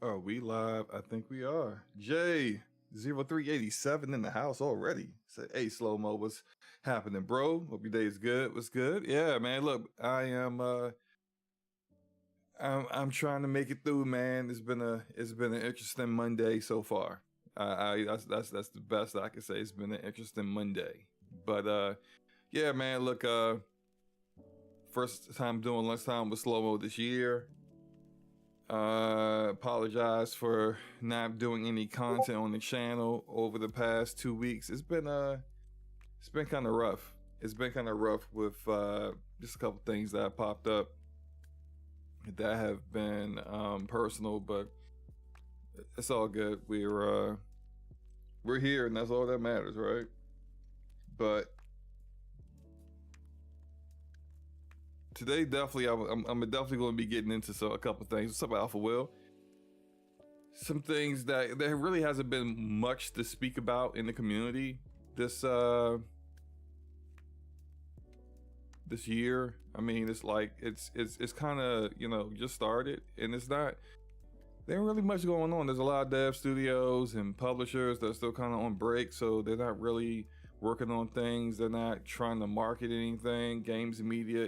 Are we live? I think we are. J0387 in the house already. Say, hey, SloMo, what's happening, bro? Hope your day is good. What's good? Yeah, man. Look, I'm trying to make it through, man. It's been an interesting Monday so far. That's the best I can say. It's been an interesting Monday. But yeah, man. Look, first time doing lunchtime with SloMo this year. Apologize for not doing any content on the channel over the past 2 weeks. It's been kind of rough. It's been kind of rough with just a couple things that popped up that have been personal, but it's all good. We're here, and that's all that matters, right? But today, definitely, I'm definitely going to be getting into a couple things. What's up, Alpha Will? Some things that there really hasn't been much to speak about in the community this year. I mean, it's like it's kind of, just started, and it's not. There ain't really much going on. There's a lot of dev studios and publishers that are still kind of on break, so they're not really working on things. They're not trying to market anything. Games media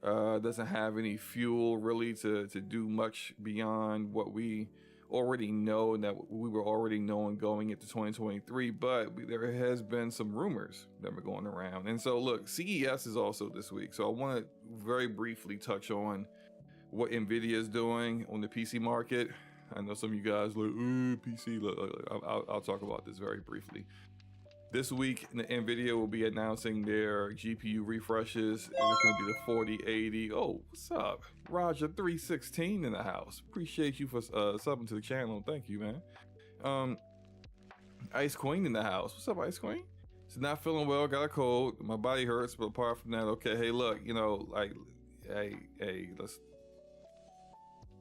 doesn't have any fuel really to do much beyond what we already know and that we were already knowing going into 2023. But there has been some rumors that were going around. And so look, CES is also this week. So I want to very briefly touch on what NVIDIA is doing on the PC market. I know some of you guys like, PC. Look, I'll talk about this very briefly. This week, NVIDIA will be announcing their GPU refreshes. And it's going to be the 4080. Oh, what's up? Roger 316 in the house. Appreciate you for subbing to the channel. Thank you, man. Ice Queen in the house. What's up, Ice Queen? It's not feeling well. Got a cold. My body hurts. But apart from that, okay. Hey, look, let's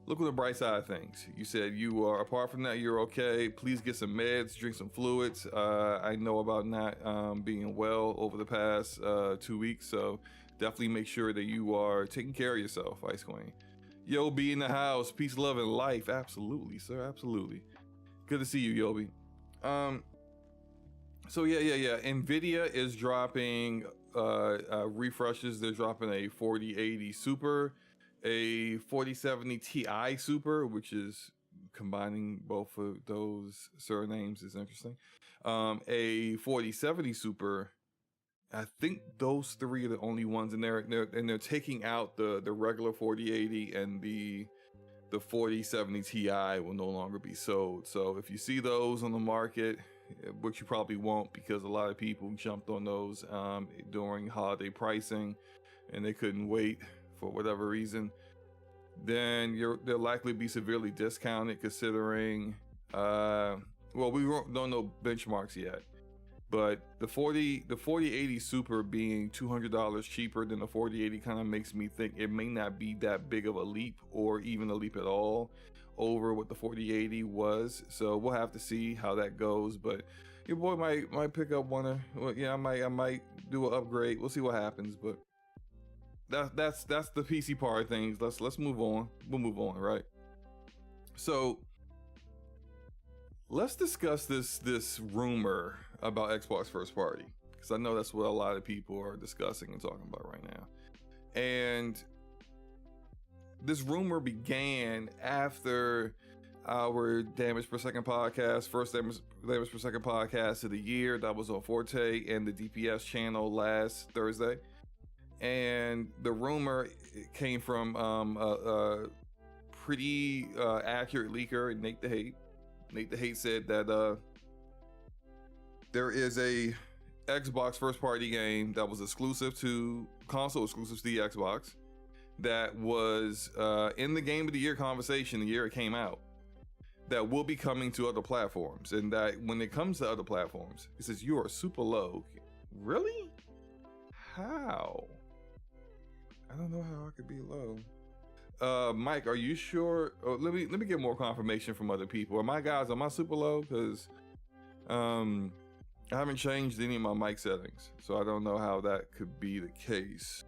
look at the bright side of things. You said you are, apart from that, you're okay. Please get some meds, drink some fluids. I know about not being well over the past 2 weeks, so definitely make sure that you are taking care of yourself, Ice Queen. Yobi in the house, peace, love, and life. Absolutely, sir, absolutely. Good to see you, Yobi. So yeah. NVIDIA is dropping refreshes. They're dropping a 4080 Super, a 4070 Ti Super, which is combining both of those surnames is interesting. A 4070 Super. I think those three are the only ones in there. They're taking out the regular 4080, and the 4070 Ti will no longer be sold. So if you see those on the market, which you probably won't because a lot of people jumped on those during holiday pricing and they couldn't wait for whatever reason, then they'll likely be severely discounted considering, well, we don't know benchmarks yet, but the 4080 Super being $200 cheaper than the 4080 kind of makes me think it may not be that big of a leap, or even a leap at all, over what the 4080 was. So we'll have to see how that goes, but your boy might pick up one. Well, yeah, I might do an upgrade. We'll see what happens, but that's the PC part of things. Let's move on. We'll move on, right? So let's discuss this rumor about Xbox first party, because I know that's what a lot of people are discussing and talking about right now. And this rumor began after our damage per second podcast, first damage per second podcast of the year. That was on Forte and the DPS channel last Thursday. And the rumor came from a pretty accurate leaker, Nate the Hate. Nate the Hate said that there is a Xbox first party game that was exclusive to console, exclusive to the Xbox, that was in the game of the year conversation the year it came out, that will be coming to other platforms. And that when it comes to other platforms, it says you are super low. Really? How? I don't know how I could be low. Mike, are you sure? Oh, let me get more confirmation from other people. Am I super low? Because I haven't changed any of my mic settings, so I don't know how that could be the case.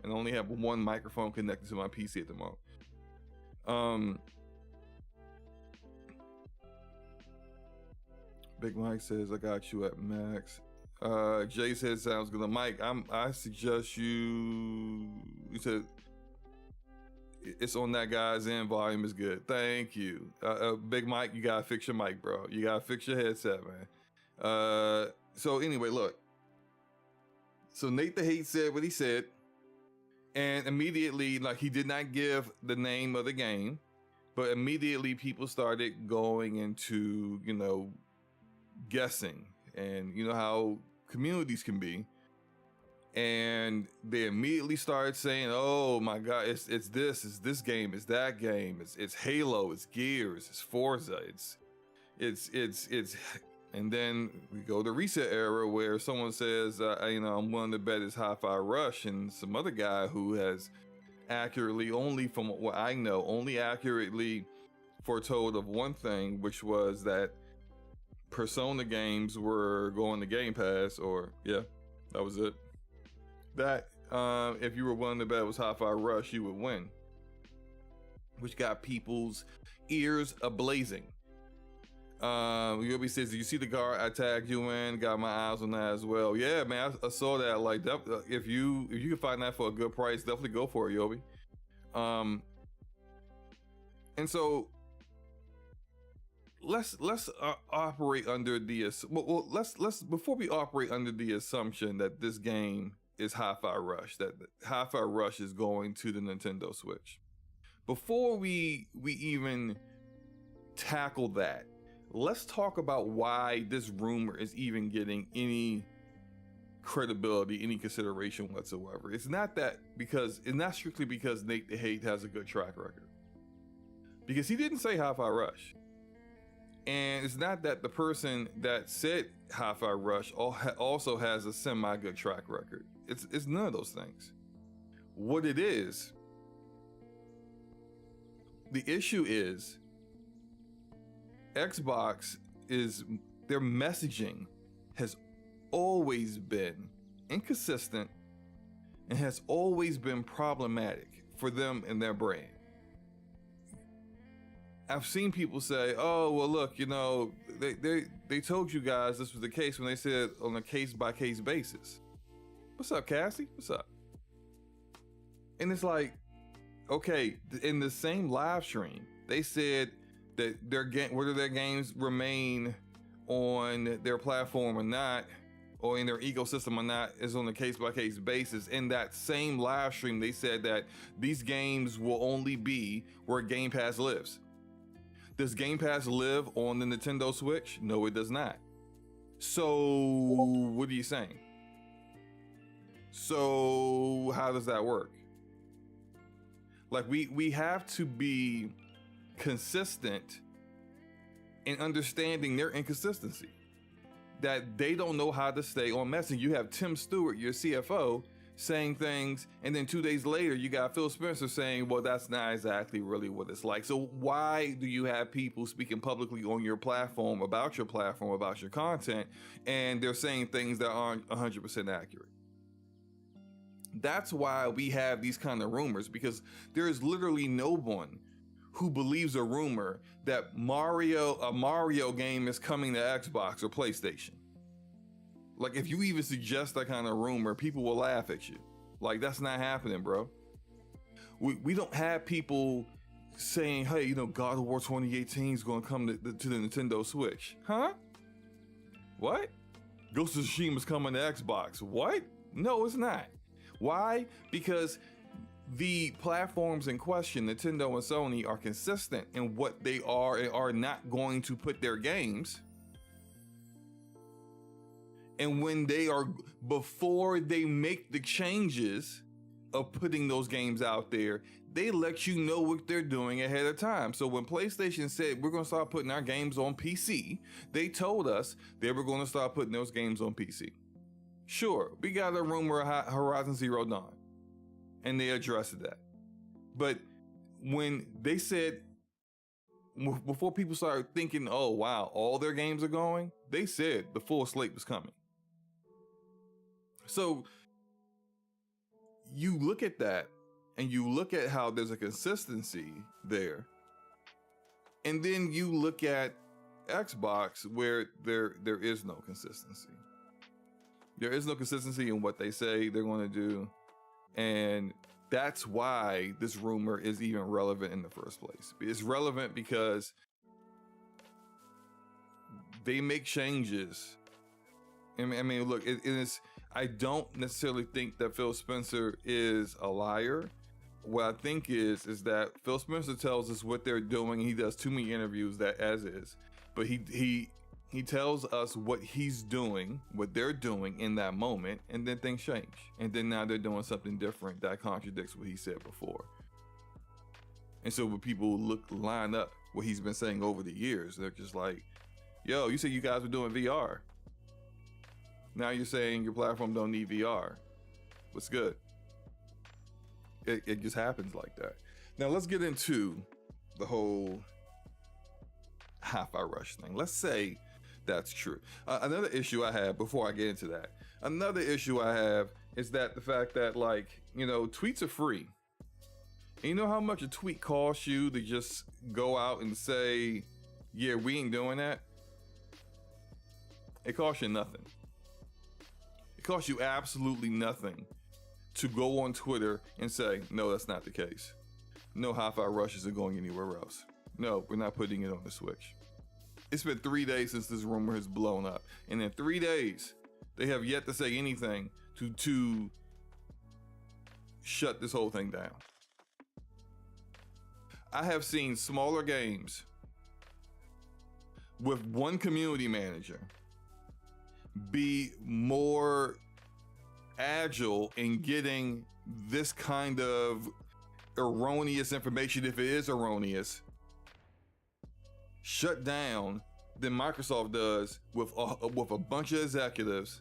And I only have one microphone connected to my PC at the moment. Big Mike says, I got you at max. Jay said, sounds good. Mike, I suggest you said, it's on that guy's end. Volume is good. Thank you. Big Mike, you gotta fix your mic, bro. You gotta fix your headset, man. So anyway, look. So Nate the Hate said what he said. And immediately, like, he did not give the name of the game, but immediately people started going into, you know, guessing. And you know how communities can be. And they immediately started saying, "Oh my God, it's this game, it's that game, it's Halo, it's Gears, it's Forza, it's," and then we go to Reset Era where someone says, "You know, I'm willing to bet it's Hi-Fi Rush," and some other guy who has accurately, only from what I know, only accurately foretold of one thing, which was that Persona games were going to Game Pass, or yeah, that was it. That if you were willing to bet it was Hi-Fi Rush, you would win, which got people's ears ablazing. Yobi says, "Do you see the car I tagged you in? Got my eyes on that as well." Yeah, man, I saw that. Like, if you can find that for a good price, definitely go for it, Yobi. And so let's operate under the let's before we operate under the assumption that this game is Hi-Fi Rush, that Hi-Fi Rush is going to the Nintendo Switch. Before we even tackle that, let's talk about why this rumor is even getting any credibility, any consideration whatsoever. It's not strictly because Nate the Hate has a good track record, because he didn't say Hi-Fi Rush. And it's not that the person that said Hi-Fi Rush also has a semi-good track record. It's none of those things. What it is, the issue is Xbox their messaging has always been inconsistent and has always been problematic for them and their brand. I've seen people say, "Oh, well, look, you know, they told you guys this was the case when they said on a case-by-case basis." What's up, Cassie? What's up? And it's like, okay, in the same live stream, they said that whether their games remain on their platform or not, or in their ecosystem or not, is on a case-by-case basis. In that same live stream, they said that these games will only be where Game Pass lives. Does Game Pass live on the Nintendo Switch? No, it does not. So what are you saying? So how does that work? Like, we have to be consistent in understanding their inconsistency, that they don't know how to stay on message. You have Tim Stewart, your CFO, saying things, and then 2 days later you got Phil Spencer saying, well, that's not exactly really what it's like. So why do you have people speaking publicly on your platform, about your content, and they're saying things that aren't 100% accurate? That's why we have these kind of rumors, because there is literally no one who believes a rumor that a Mario game is coming to Xbox or PlayStation. Like, if you even suggest that kind of rumor, people will laugh at you. Like, that's not happening, bro. We don't have people saying, hey, you know, God of War 2018 is going to come to the Nintendo Switch. Huh? What? Ghost of Tsushima is coming to Xbox. What? No, it's not. Why? Because the platforms in question, Nintendo and Sony, are consistent in what they are and are not going to put their games. And when they are, before they make the changes of putting those games out there, they let you know what they're doing ahead of time. So when PlayStation said we're going to start putting our games on PC, they told us they were going to start putting those games on PC. Sure, we got a rumor of Horizon Zero Dawn, and they addressed that. But when they said, before people started thinking, oh wow, all their games are going, they said the full slate was coming. So you look at that, and you look at how there's a consistency there, and then you look at Xbox where there is no consistency. There is no consistency in what they say they're going to do, and that's why this rumor is even relevant in the first place. It's relevant because they make changes. I mean, look, it is. I don't necessarily think that Phil Spencer is a liar. What I think is that Phil Spencer tells us what they're doing. He does too many interviews that as is, but he tells us what he's doing, what they're doing in that moment, and then things change. And then now they're doing something different that contradicts what he said before. And so when people line up what he's been saying over the years, they're just like, yo, you said you guys were doing VR. Now you're saying your platform don't need VR. What's good? It just happens like that. Now let's get into the whole Hi-Fi Rush thing. Let's say that's true. Another issue I have before I get into that, another issue I have is that the fact that, like, you know, tweets are free. And you know how much a tweet costs you to just go out and say, yeah, we ain't doing that? It costs you nothing. It costs you absolutely nothing to go on Twitter and say, no, that's not the case. No Hi-Fi Rushes are going anywhere else. No, we're not putting it on the Switch. It's been 3 days since this rumor has blown up. And in 3 days, they have yet to say anything to shut this whole thing down. I have seen smaller games with one community manager be more agile in getting this kind of erroneous information, if it is erroneous, shut down than Microsoft does with a bunch of executives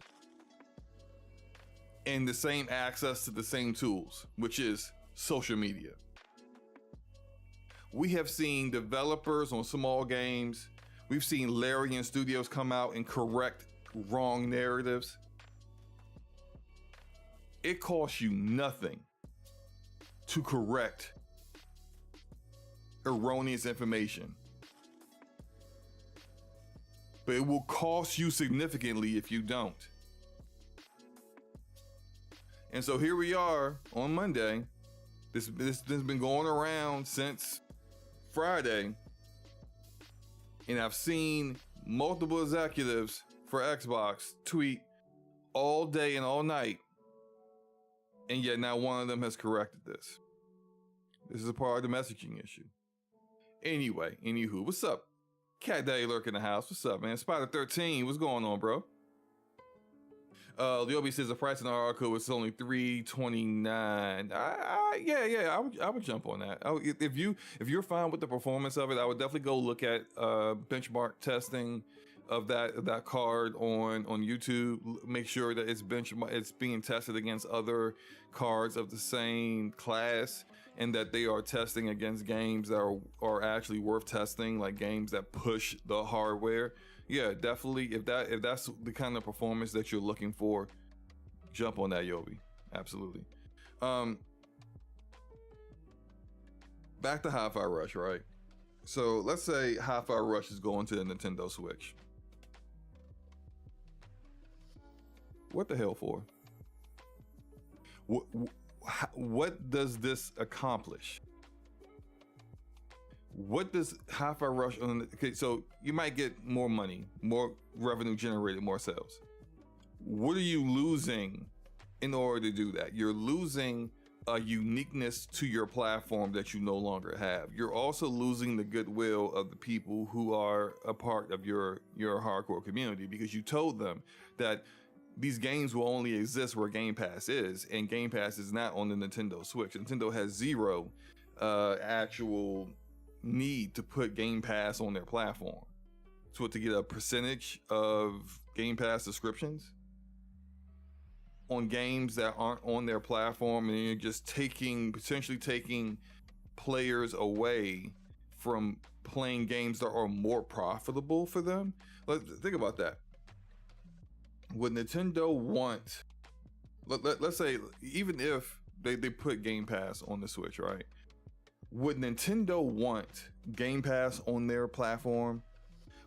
and the same access to the same tools, which is social media. We have seen developers on small games. We've seen Larian Studios come out and correct wrong narratives. It costs you nothing to correct erroneous information, but it will cost you significantly if you don't. And so here we are on Monday. This has been going around since Friday, and I've seen multiple executives for Xbox tweet all day and all night, and yet not one of them has corrected this. This is a part of the messaging issue. Anyway, anywho, what's up? Cat Daddy Lurk in the house. What's up, man? Spider 13, what's going on, bro? Liobi says the price in our article is only $329. I would jump on that. If you're fine with the performance of it, I would definitely go look at benchmark testing of that card on YouTube. Make sure that it's being tested against other cards of the same class, and that they are testing against games that are actually worth testing, like games that push the hardware. Yeah, definitely. If that's the kind of performance that you're looking for, jump on that, Yobi. Absolutely. Back to Hi-Fi Rush, right? So let's say Hi-Fi Rush is going to the Nintendo Switch. What the hell for? What does this accomplish? What does Hi-Fi Rush okay, so you might get more money, more revenue generated, more sales. What are you losing in order to do that? You're losing a uniqueness to your platform that you no longer have. You're also losing the goodwill of the people who are a part of your hardcore community, because you told them that these games will only exist where Game Pass is, and Game Pass is not on the Nintendo Switch. Nintendo has zero actual need to put Game Pass on their platform. So to get a percentage of Game Pass subscriptions on games that aren't on their platform, and you're just potentially taking players away from playing games that are more profitable for them. Think about that. Would Nintendo want, let's say, even if they put Game Pass on the Switch, right? Would Nintendo want Game Pass on their platform?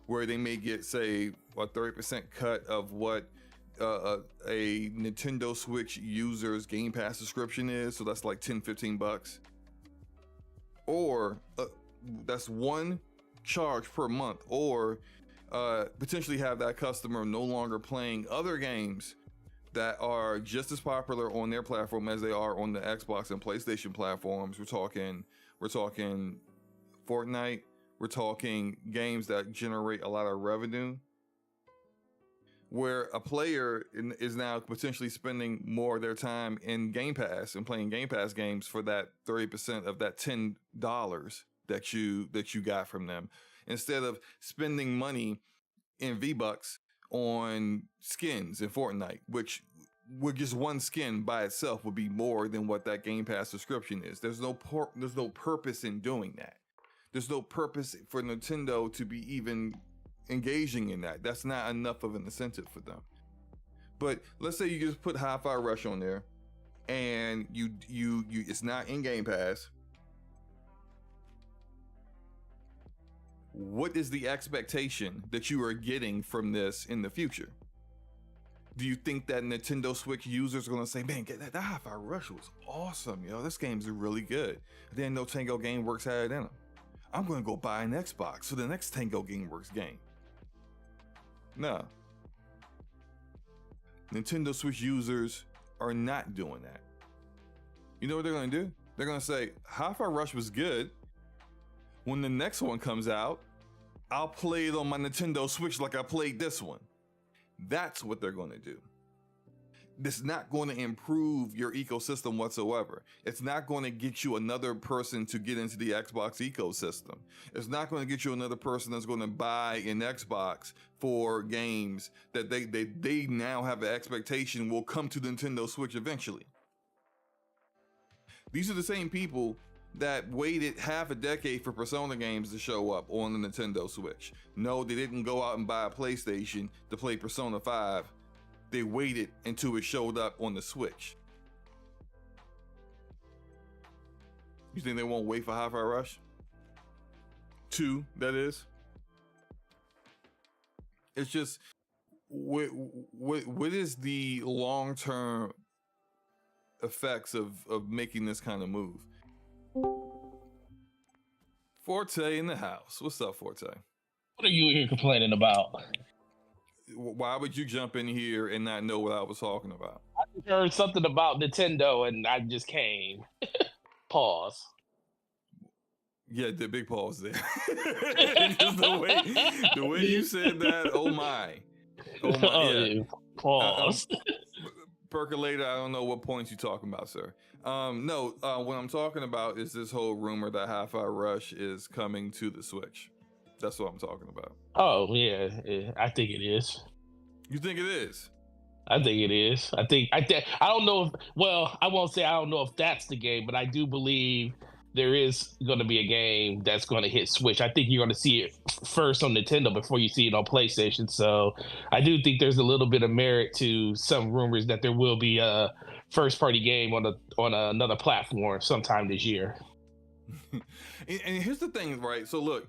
where they may get, say, a 30% cut of what a Nintendo Switch user's Game Pass subscription is. So that's like $10-15. Or that's one charge per month. Or potentially have that customer no longer playing other games that are just as popular on their platform as they are on the Xbox and PlayStation platforms. We're talking Fortnite. We're talking games that generate a lot of revenue, where a player is now potentially spending more of their time in Game Pass and playing Game Pass games for that 30% of that $10 that you got from them, instead of spending money in V-Bucks on skins in Fortnite, which with just one skin by itself would be more than what that Game Pass subscription is. There's no purpose in doing that. There's no purpose for Nintendo to be even engaging in that. That's not enough of an incentive for them. But let's say you just put Hi-Fi Rush on there, and you it's not in Game Pass. What is the expectation that you are getting from this in the future? Do you think that Nintendo Switch users are going to say, man, that Hi-Fi Rush was awesome, this game's really good. I didn't know Tango Gameworks had it in them. I'm going to go buy an Xbox for the next Tango Gameworks game. No. Nintendo Switch users are not doing that. You know what they're going to do? They're going to say, Hi-Fi Rush was good. When the next one comes out, I'll play it on my Nintendo Switch like I played this one. That's what they're going to do. It's not going to improve your ecosystem whatsoever. It's not going to get you another person to get into the Xbox ecosystem. It's not going to get you another person that's going to buy an Xbox for games that they now have an expectation will come to Nintendo Switch eventually. These are the same people that waited half a decade for Persona games to show up on the Nintendo Switch. No, they didn't go out and buy a PlayStation to play Persona 5. They waited until it showed up on the Switch. You think they won't wait for Hi-Fi Rush 2, that is? It's just, what is the long-term effects of making this kind of move? Forte in the house. What's up, Forte? What are you here complaining about? Why would you jump in here and not know what I was talking about? I heard something about Nintendo and I just came. Pause. Yeah, the big pause there. Just the way you said that, oh my. Yeah. Pause. Percolator, I don't know what points you're talking about, sir. No, what I'm talking about is this whole rumor that Hi-Fi Rush is coming to the Switch. That's what I'm talking about. Oh, yeah, I think it is. You think it is? I think it is. I don't know if, well, I won't say I don't know if that's the game, but I do believe there is going to be a game that's going to hit Switch. I think you're going to see it first on Nintendo before you see it on PlayStation. So I do think there's a little bit of merit to some rumors that there will be a first-party game on another platform sometime this year. And here's the thing, right? So look,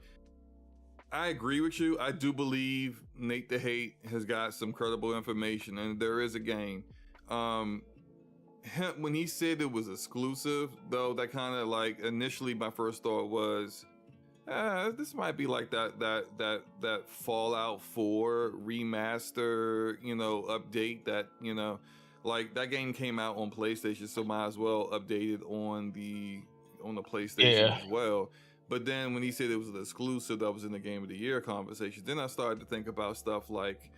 I agree with you. I do believe Nate the Hate has got some credible information, and there is a game. When he said it was exclusive, though, that kind of like initially my first thought was, this might be like that Fallout 4 remaster, update that, like that game came out on PlayStation, so might as well update it on the PlayStation as well. But then when he said it was an exclusive that was in the Game of the Year conversation, then I started to think about stuff like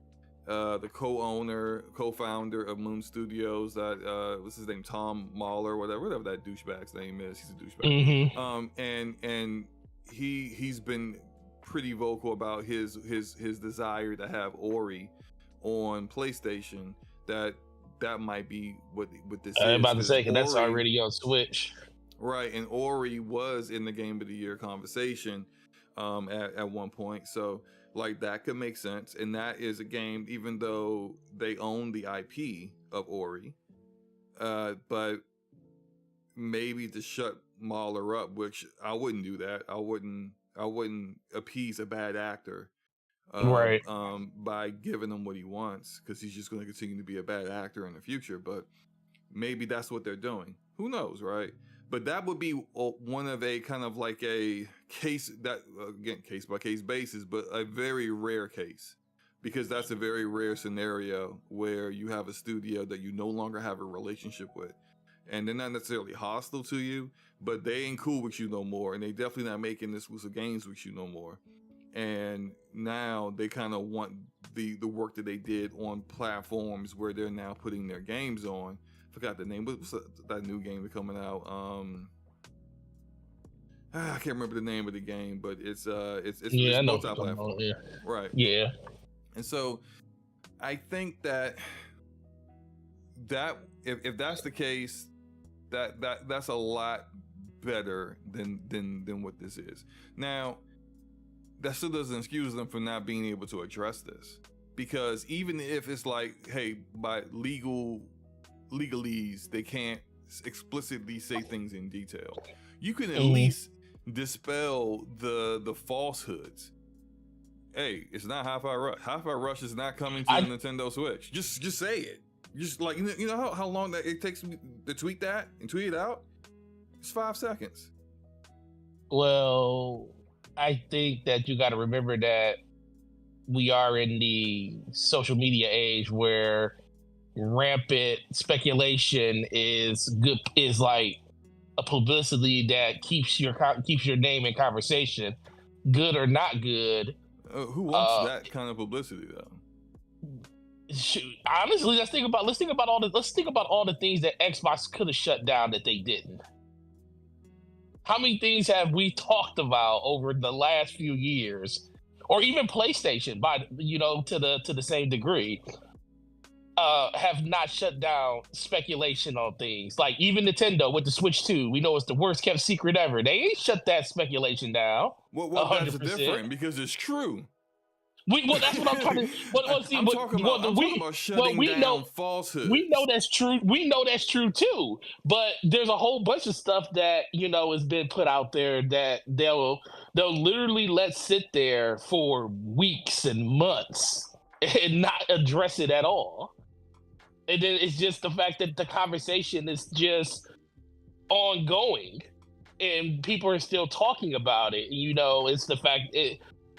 the co-founder of Moon Studios, that what's his name, Tom Mahler, whatever that douchebag's name is. He's a douchebag. Mm-hmm. And he's been pretty vocal about his desire to have Ori on PlayStation. That might be what this is. I'm about to say, because that's already on Switch. Right, and Ori was in the Game of the Year conversation at one point, so like that could make sense. And that is a game, even though they own the IP of Ori, but maybe to shut Mahler up, which I wouldn't do that. I wouldn't appease a bad actor Right. by giving him what he wants, because he's just going to continue to be a bad actor in the future. But maybe that's what they're doing. Who knows, right? But that would be one of a kind of like a case that, again, case by case basis, but a very rare case, because that's a very rare scenario where you have a studio that you no longer have a relationship with, and they're not necessarily hostile to you, but they ain't cool with you no more, and they definitely not making exclusive games with you no more. And now they kind of want the work that they did on platforms where they're now putting their games on. Forgot the name. What's that new game that's coming out? I can't remember the name of the game, but it's multi-platform. Yeah. Right. Yeah. And so I think that if that's the case, that's a lot better than what this is. Now, that still doesn't excuse them for not being able to address this, because even if it's like, hey, by legalese, they can't explicitly say things in detail, you can at least dispel the falsehoods. Hey, it's not Hi-Fi Rush. Hi-Fi Rush is not coming to the Nintendo Switch. Just say it. Just like, you know how long that it takes me to tweet that and tweet it out? It's 5 seconds. Well, I think that you got to remember that we are in the social media age where rampant speculation is like a publicity that keeps your name in conversation, good or not good. Who wants that kind of publicity though? Honestly, let's think about all the things that Xbox could have shut down that they didn't. How many things have we talked about over the last few years, or even PlayStation, to the same degree, have not shut down speculation on things? Like even Nintendo with the Switch 2, we know it's the worst kept secret ever. They ain't shut that speculation down. Well, that's different because it's true. That's what I'm trying to. I'm talking about shutting down falsehoods. We know that's true. We know that's true too. But there's a whole bunch of stuff that has been put out there that they'll literally let sit there for weeks and months and not address it at all. And then it's just the fact that the conversation is just ongoing, and people are still talking about it. It's the fact.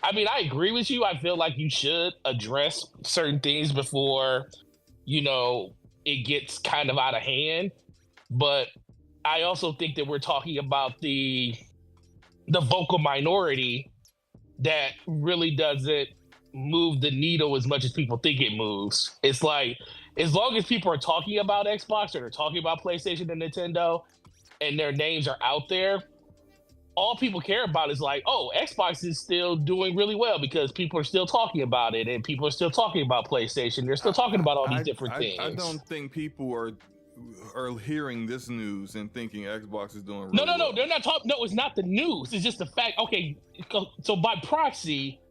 I agree with you. I feel like you should address certain things before, it gets kind of out of hand. But I also think that we're talking about the vocal minority that really doesn't move the needle as much as people think it moves. It's like, as long as people are talking about Xbox or they're talking about PlayStation and Nintendo and their names are out there, all people care about is like, oh, Xbox is still doing really well because people are still talking about it, and people are still talking about PlayStation. They're still talking about all these different things. I don't think people are hearing this news and thinking Xbox is doing really well. No, they're not talking. No, it's not the news. It's just the fact. Okay, so by proxy,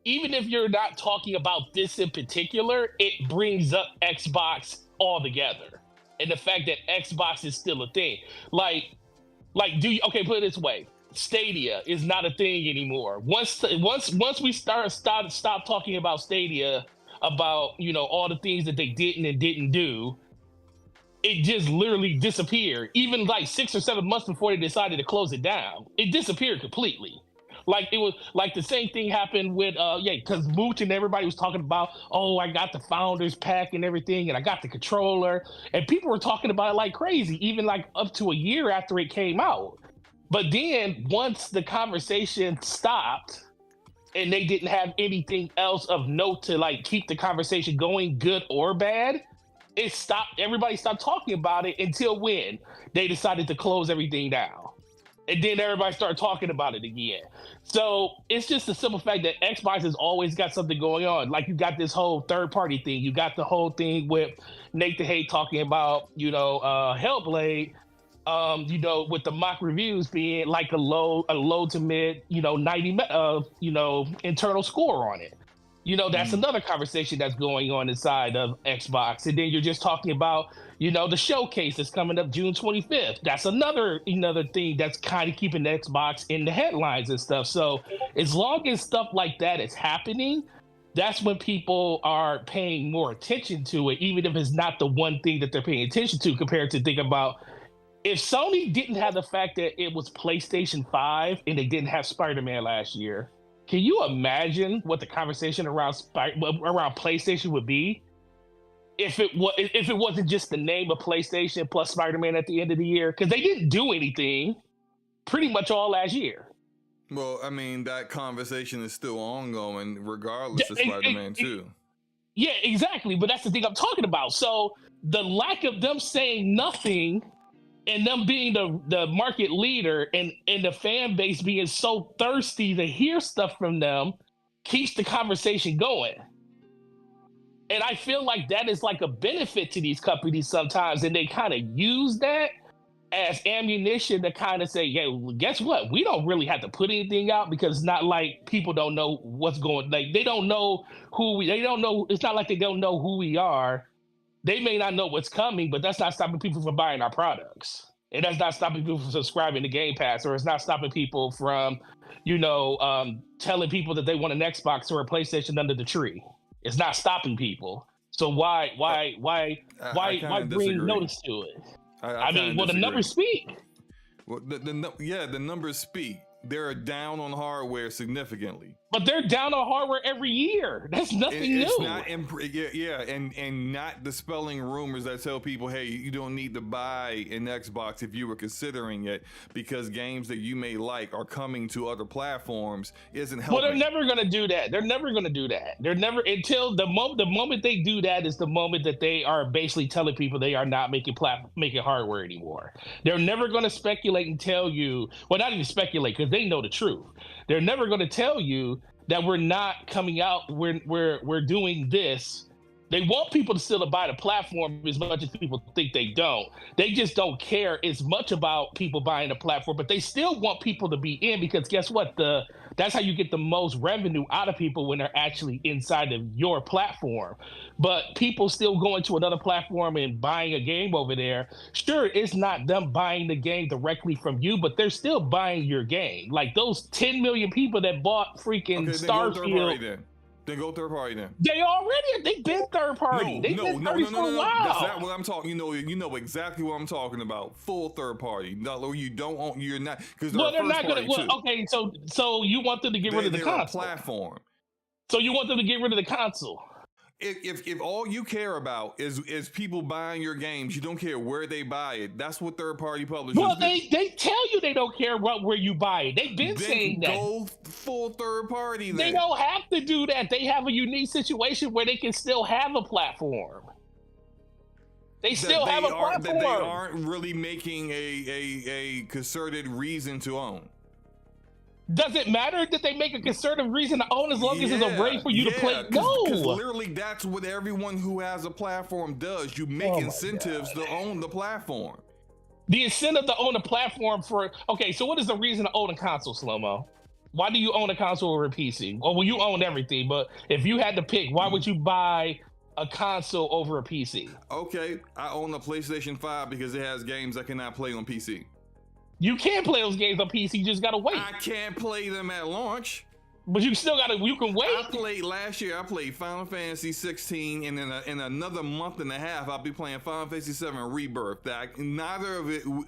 even if you're not talking about this in particular, it brings up Xbox altogether, and the fact that Xbox is still a thing. Like, put it this way. Stadia is not a thing anymore. Once we stop talking about Stadia, about all the things that they didn't do, it just literally disappeared. Even like 6 or 7 months before they decided to close it down, it disappeared completely. Like it was like the same thing happened with because Mooch and everybody was talking about, oh, I got the Founders Pack and everything, and I got the controller, and people were talking about it like crazy, even like up to a year after it came out. But then once the conversation stopped and they didn't have anything else of note to like keep the conversation going, good or bad, it stopped. Everybody stopped talking about it until when they decided to close everything down. And then everybody started talking about it again. So it's just the simple fact that Xbox has always got something going on. Like you got this whole third-party thing. You got the whole thing with Nate the Hate talking about, Hellblade, with the mock reviews being like a low to mid, 90, internal score on it. That's another conversation that's going on inside of Xbox. And then you're just talking about, the showcase that's coming up June 25th. That's another thing that's kind of keeping Xbox in the headlines and stuff. So as long as stuff like that is happening, that's when people are paying more attention to it, even if it's not the one thing that they're paying attention to, compared to think about if Sony didn't have the fact that it was PlayStation 5 and they didn't have Spider-Man last year. Can you imagine what the conversation around PlayStation would be if it wasn't just the name of PlayStation plus Spider-Man at the end of the year? Because they didn't do anything pretty much all last year. Well, I mean, that conversation is still ongoing regardless of Spider-Man 2. Yeah, exactly. But that's the thing I'm talking about. So the lack of them saying nothing and them being the market leader and the fan base being so thirsty to hear stuff from them keeps the conversation going. And I feel like that is like a benefit to these companies sometimes. And they kind of use that as ammunition to kind of say, yeah, well, guess what? We don't really have to put anything out because it's not like people don't know what's going, like they don't know it's not like they don't know who we are. They may not know what's coming, but that's not stopping people from buying our products. And that's not stopping people from subscribing to Game Pass, or it's not stopping people from, telling people that they want an Xbox or a PlayStation under the tree. It's not stopping people. So why bring notice to it? I mean, well, the numbers speak. Well, the numbers speak. They're down on hardware significantly. But they're down on hardware every year. That's nothing new. It's not, and not dispelling rumors that tell people, hey, you don't need to buy an Xbox if you were considering it because games that you may like are coming to other platforms isn't helping. Well, they're never going to do that. They're never going to do that. They're never, until the moment they do that is the moment that they are basically telling people they are not making hardware anymore. They're never going to speculate and tell you, well, not even speculate because they know the truth. They're never going to tell you that we're not coming out, we're doing this. They want people to still buy the platform as much as people think they don't. They just don't care as much about people buying the platform, but they still want people to be in because guess what? That's how you get the most revenue out of people when they're actually inside of your platform. But people still going to another platform and buying a game over there. Sure, it's not them buying the game directly from you, but they're still buying your game. Like those 10 million people that bought freaking Starfield. Then go third party then. They've been third party. They've been third for a while. That's not what I'm talking. You know exactly what I'm talking about. Full third party. No, you don't own. You're not because they're not going to. Well, okay, so you want them to get rid of the console platform. So you want them to get rid of the console. If all you care about is people buying your games, you don't care where they buy it. That's what third party publishers. Well, they tell you they don't care where you buy it. They've been saying that. Go full third party. Then. They don't have to do that. They have a unique situation where they can still have a platform. They still have a platform. That they aren't really making a concerted reason to own. Does it matter that they make a concerted reason to own as long as it's a way for you to play? No. Because literally that's what everyone who has a platform does. You make incentives to own the platform. The incentive to own a platform okay, so what is the reason to own a console, SloMo? Why do you own a console over a PC? Well, you own everything, but if you had to pick, why would you buy a console over a PC? Okay, I own a PlayStation 5 because it has games I cannot play on PC. You can play those games on PC, you just gotta wait. I can't play them at launch. But you can wait. Last year I played Final Fantasy 16, and in another month and a half I'll be playing Final Fantasy 7 Rebirth, neither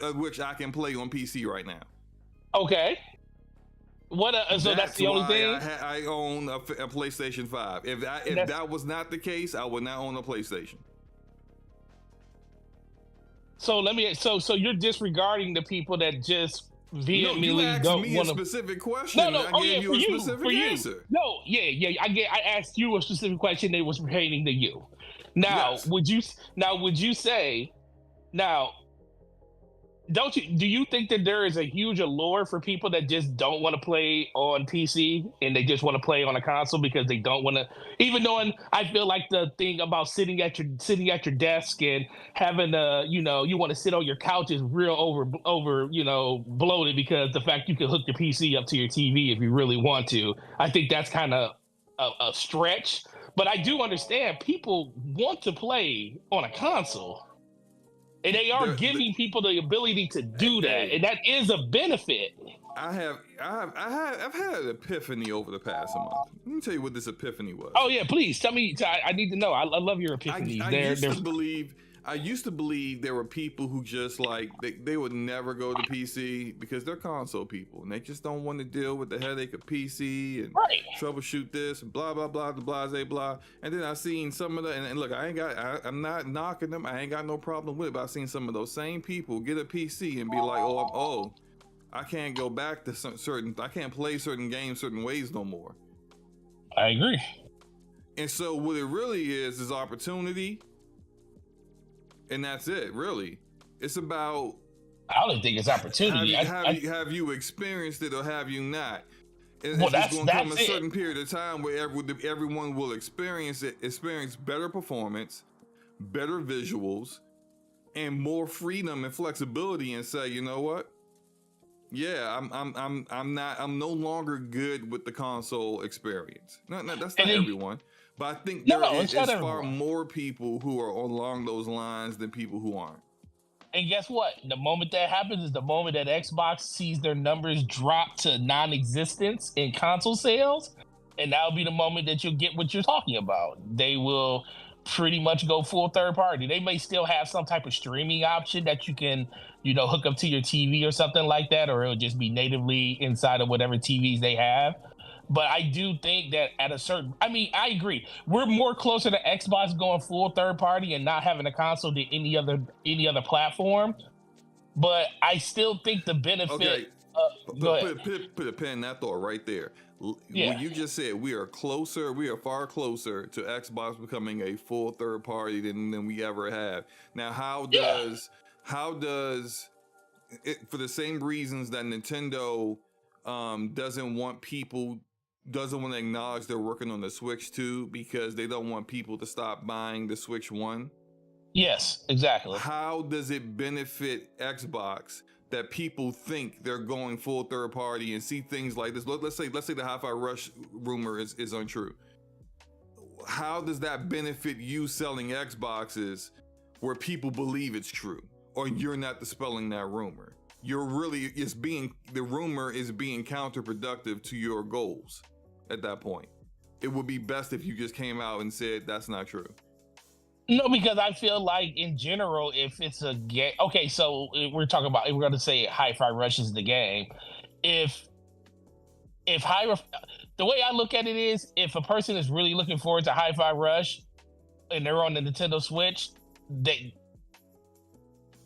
of which I can play on PC right now. Okay. So that's the only thing? I own a PlayStation 5. If that was not the case, I would not own a PlayStation. So so you're disregarding the people that just vehemently you asked me a specific question. I gave you a specific answer. No, I asked you a specific question that was pertaining to you. Now, yes. would you say do you think that there is a huge allure for people that just don't want to play on PC and they just want to play on a console because they don't want to, even though I feel like the thing about sitting at your desk and having you want to sit on your couch is real over bloated because the fact you can hook your PC up to your TV if you really want to. I think that's kind of a stretch, but I do understand people want to play on a console. And they are giving people the ability to do that, and that is a benefit. I've had an epiphany over the past month. Let me tell you what this epiphany was. Oh yeah, please tell me. I need to know. I love your epiphanies. I used to believe there were people who just like they would never go to PC because they're console people and they just don't want to deal with the headache of PC and right. troubleshoot this and blah blah blah blah blah blah. And then I seen some of the and look, I'm not knocking them. I ain't got no problem with it. But I seen some of those same people get a PC and be like, oh, I can't go back to I can't play certain games certain ways no more. I agree. And so what it really is opportunity. And that's it, really. It's about. I don't think it's opportunity. Have you experienced it or have you not? It's going to come a certain period of time where everyone will experience better performance, better visuals, and more freedom and flexibility, and say, you know what? Yeah, I'm no longer good with the console experience. No, that's not everyone. But I think there is far more people who are along those lines than people who aren't. And guess what? The moment that happens is the moment that Xbox sees their numbers drop to non-existence in console sales, and that'll be the moment that you'll get what you're talking about. They will pretty much go full third party. They may still have some type of streaming option that you can, hook up to your TV or something like that, or it'll just be natively inside of whatever TVs they have. But I do think that I agree. We're more closer to Xbox going full third party and not having a console than any other platform. But I still think the benefit. Okay. Put a pin in that thought right there. Yeah. When you just said we are far closer to Xbox becoming a full third party than we ever have. Now, how does it, for the same reasons that Nintendo doesn't want to acknowledge they're working on the Switch 2 because they don't want people to stop buying the Switch 1? Yes, exactly. How does it benefit Xbox that people think they're going full third party and see things like this? Let's say the Hi-Fi Rush rumor is untrue. How does that benefit you selling Xboxes where people believe it's true, or you're not dispelling that rumor? The rumor is being counterproductive to your goals at that point. It would be best if you just came out and said that's not true. No, because I feel like in general, if it's a game, okay, so we're going to say Hi-Fi Rush is the game. The way I look at it is, if a person is really looking forward to Hi-Fi Rush and they're on the Nintendo Switch,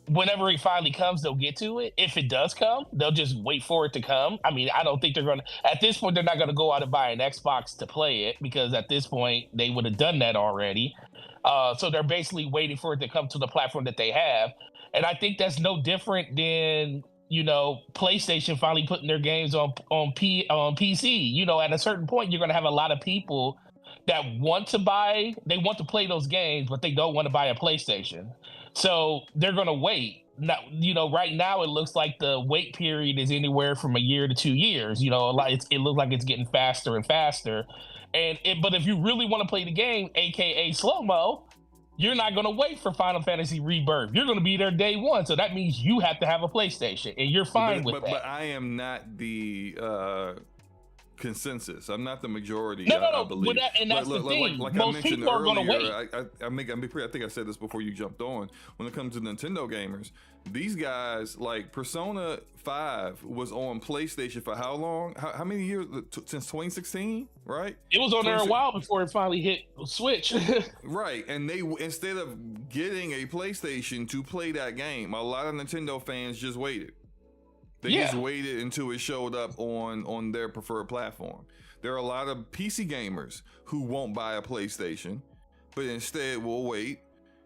whenever it finally comes, they'll get to it. If it does come, they'll just wait for it to come. I mean, I don't think at this point, they're not going to go out and buy an Xbox to play it, because at this point, they would have done that already. So they're basically waiting for it to come to the platform that they have. And I think that's no different than, PlayStation finally putting their games on PC. At a certain point, you're going to have a lot of people that want to play those games, but they don't want to buy a PlayStation. So they're going to wait. Now, right now it looks like the wait period is anywhere from a year to 2 years. It looks like it's getting faster and faster. But if you really want to play the game, aka SloMo, you're not going to wait for Final Fantasy Rebirth. You're going to be there day one. So that means you have to have a PlayStation, and you're fine with that. But I am not the consensus. I'm not the majority. No, I believe. And that's the thing. Like most I mentioned people are going to earlier, wait. I think I said this before you jumped on. When it comes to Nintendo gamers, these guys, like Persona 5 was on PlayStation for how long? How many years? Since 2016, right? It was on there a while before it finally hit Switch. Right, and they, instead of getting a PlayStation to play that game, a lot of Nintendo fans just waited. They just waited until it showed up on their preferred platform. There are a lot of PC gamers who won't buy a PlayStation, but instead will wait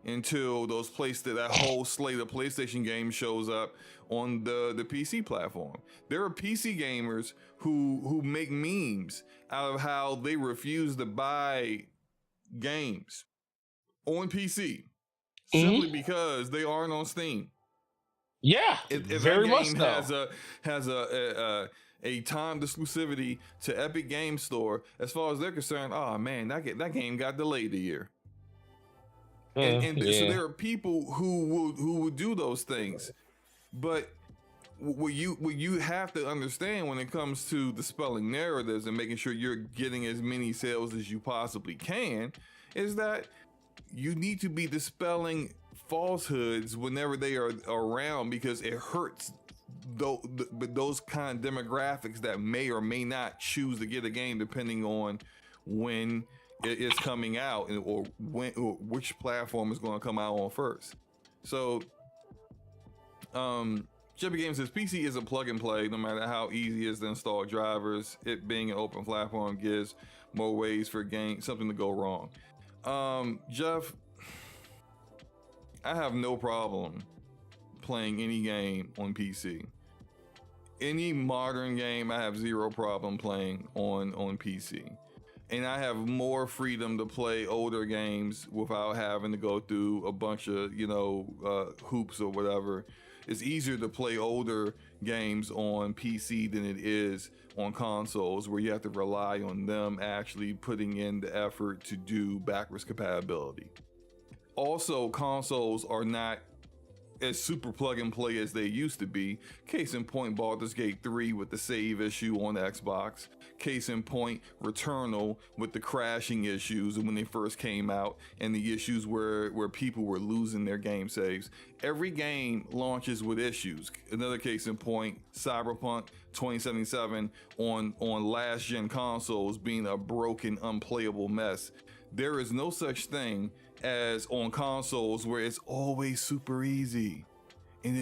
until that whole slate of PlayStation games shows up on the PC platform. There are PC gamers who make memes out of how they refuse to buy games on PC simply because they aren't on Steam. Yeah, if very much has a timed exclusivity to Epic Game Store, as far as they're concerned, oh man, that game got delayed a year. So there are people who would do those things, but what you have to understand when it comes to dispelling narratives and making sure you're getting as many sales as you possibly can is that you need to be dispelling falsehoods whenever they are around, because it hurts those kind of demographics that may or may not choose to get a game depending on when it is coming out or which platform is going to come out on first. So Chippy Games says PC is a plug and play. No matter how easy it is to install drivers, it being an open platform gives more ways for something to go wrong. Jeff, I have no problem playing any game on PC. Any modern game, I have zero problem playing on PC. And I have more freedom to play older games without having to go through a bunch of, hoops or whatever. It's easier to play older games on PC than it is on consoles, where you have to rely on them actually putting in the effort to do backwards compatibility. Also, consoles are not as super plug and play as they used to be. Case in point, Baldur's Gate 3 with the save issue on Xbox. Case in point, Returnal with the crashing issues when they first came out and the issues where people were losing their game saves. Every game launches with issues. Another case in point, Cyberpunk 2077 on last gen consoles being a broken, unplayable mess. There is no such thing as on consoles where it's always super easy and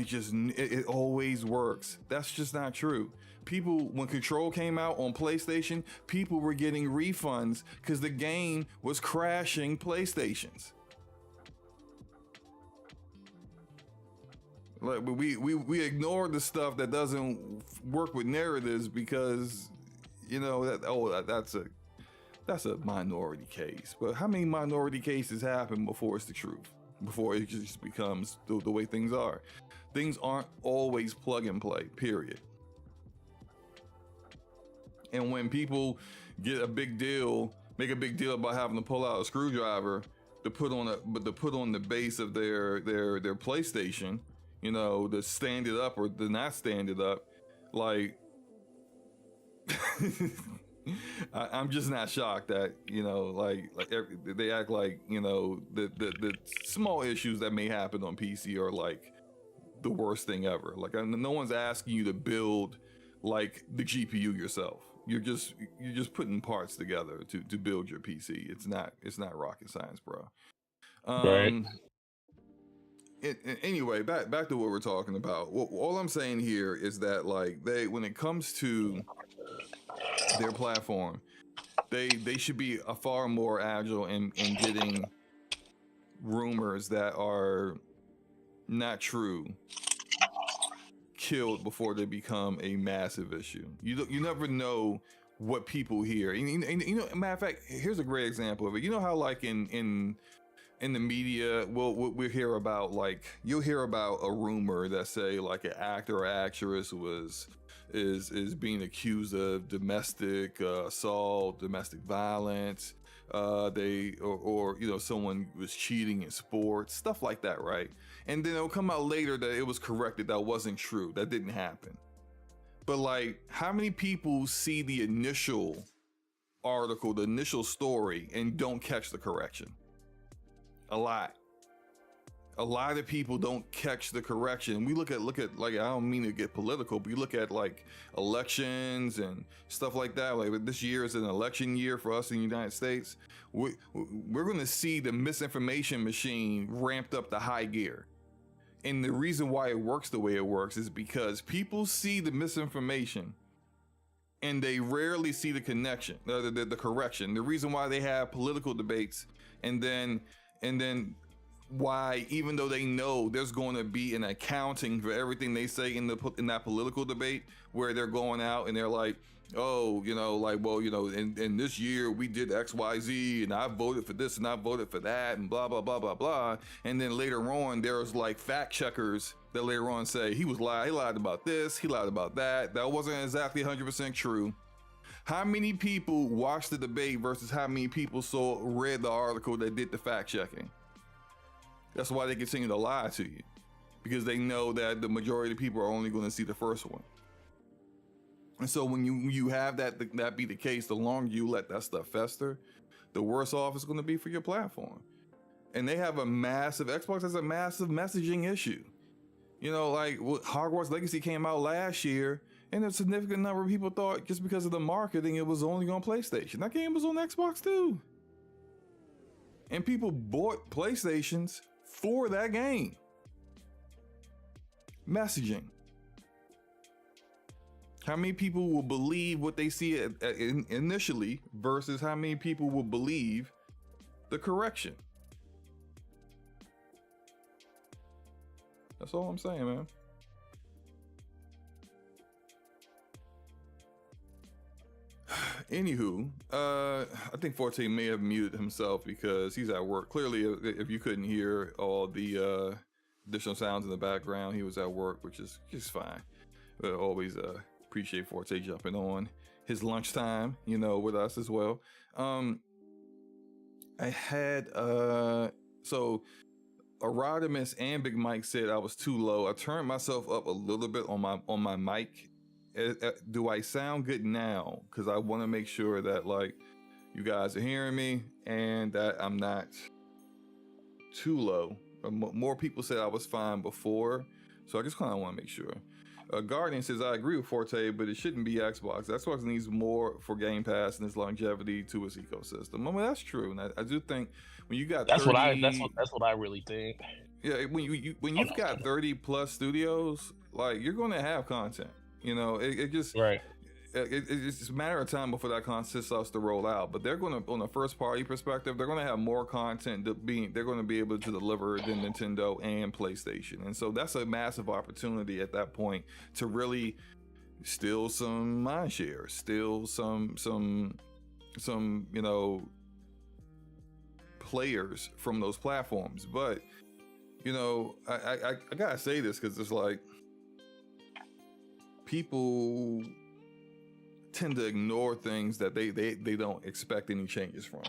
it always works. That's just not true. People, when Control came out on PlayStation, people were getting refunds because the game was crashing PlayStations. Like, we ignore the stuff that doesn't work with narratives because that's a minority case. But how many minority cases happen before it's the truth? Before it just becomes the way things are. Things aren't always plug and play, period. And when people get a big deal, make a big deal about having to pull out a screwdriver to put on the base of their PlayStation, to stand it up or to not stand it up, like I'm just not shocked that they act like the small issues that may happen on PC are like the worst thing ever. Like, no one's asking you to build like the GPU yourself. You're just putting parts together to build your PC. It's not rocket science, bro. Right. Anyway, back to what we're talking about. All I'm saying here is that when it comes to their platform, they should be a far more agile in getting rumors that are not true killed before they become a massive issue. You never know what people hear. And matter of fact, here's a great example of it. You know how like in the media, we'll hear about you'll hear about a rumor that say like an actor or actress is being accused of domestic assault, domestic violence. Someone was cheating in sports, stuff like that, right? And then it'll come out later that it was corrected that wasn't true, that didn't happen. But like, how many people see the initial article, the initial story, and don't catch the correction? A lot of people don't catch the correction. We look at like, I don't mean to get political, but you look at like elections and stuff like that. Like, this year is an election year for us in the United States. We're going to see the misinformation machine ramped up to high gear. And the reason why it works the way it works is because people see the misinformation and they rarely see the connection, the correction. The reason why they have political debates and then why, even though they know there's going to be an accounting for everything they say in that political debate, where they're going out and they're like, oh, in this year we did XYZ and I voted for this and I voted for that and blah, blah, blah, blah, blah. And then later on, there's like fact checkers that later on say he lied about this, he lied about that. That wasn't exactly 100% true. How many people watched the debate versus how many people read the article that did the fact checking? That's why they continue to lie to you. because they know that the majority of people are only going to see the first one. And so when you have that be the case, the longer you let that stuff fester, the worse off it's going to be for your platform. And they have Xbox has a massive messaging issue. You know, like Hogwarts Legacy came out last year, and a significant number of people thought just because of the marketing, it was only on PlayStation. That game was on Xbox too. And people bought PlayStations for that game. Messaging. How many people will believe what they see initially versus how many people will believe the correction? That's all I'm saying, man. Anywho, I think Forte may have muted himself because he's at work. Clearly, if you couldn't hear all the additional sounds in the background, he was at work, which is just fine. But always appreciate Forte jumping on his lunchtime, you know, with us as well. I had so Erodimus and Big Mike said I was too low. I turned myself up a little bit on my mic. Do I sound good now? Because I want to make sure that like you guys are hearing me and that I'm not too low. More people said I was fine before, so I just kind of want to make sure. Guardian says I agree with Forte, but it shouldn't be Xbox. Xbox needs more for Game Pass and its longevity to its ecosystem. I mean, that's true, and I do think when you got that's 30, what I really think. Yeah, when you've got 30 plus studios, like you're going to have content. You know, it just right. It's just a matter of time before that content starts to roll out. But they're going to, on a first party perspective, they're going to have more content they're going to be able to deliver than Nintendo and PlayStation. And so that's a massive opportunity at that point to really steal some mind share, steal some you know, players from those platforms. But you know, I gotta say this because it's like people tend to ignore things that they don't expect any changes from.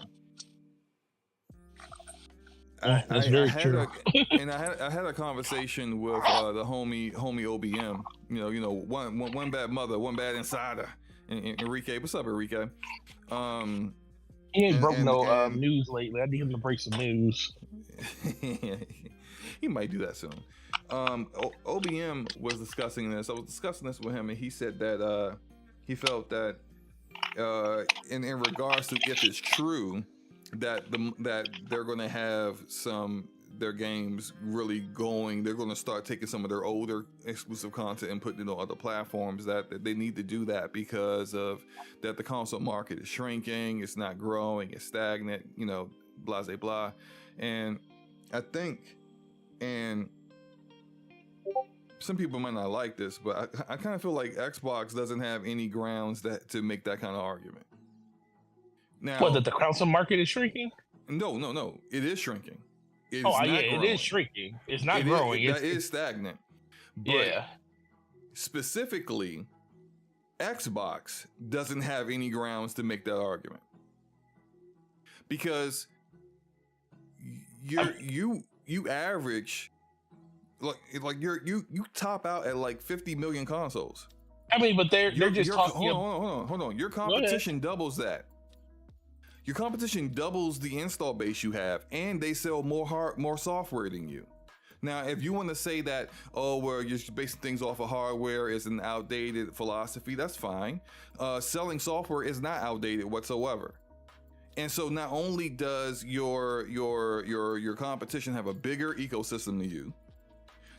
That's very true. I had a conversation with the homie OBM. You know, one bad mother, one bad insider. Enrique, what's up, Enrique? He ain't broke no news lately. I need him to break some news. He might do that soon. OBM was discussing this. I was discussing this with him, and he said that he felt that in regards to if it's true that they're going to have their games really going, they're going to start taking some of their older exclusive content and putting it on other platforms, that they need to do that because of that the console market is shrinking, it's not growing, it's stagnant, you know, blah blah blah. And I think, and some people might not like this, but I kind of feel like Xbox doesn't have any grounds to make that kind of argument. Now, what, that the console market is shrinking? No, it is shrinking. It is shrinking. It's not growing. It is stagnant. But yeah. Specifically, Xbox doesn't have any grounds to make that argument because you average. Like you top out at like 50 million consoles. I mean, but they're just talking. Hold on. Your competition doubles that. Your competition doubles the install base you have, and they sell more software than you. Now, if you want to say that, well, you're just basing things off of hardware is an outdated philosophy, that's fine. Selling software is not outdated whatsoever. And so not only does your competition have a bigger ecosystem than you,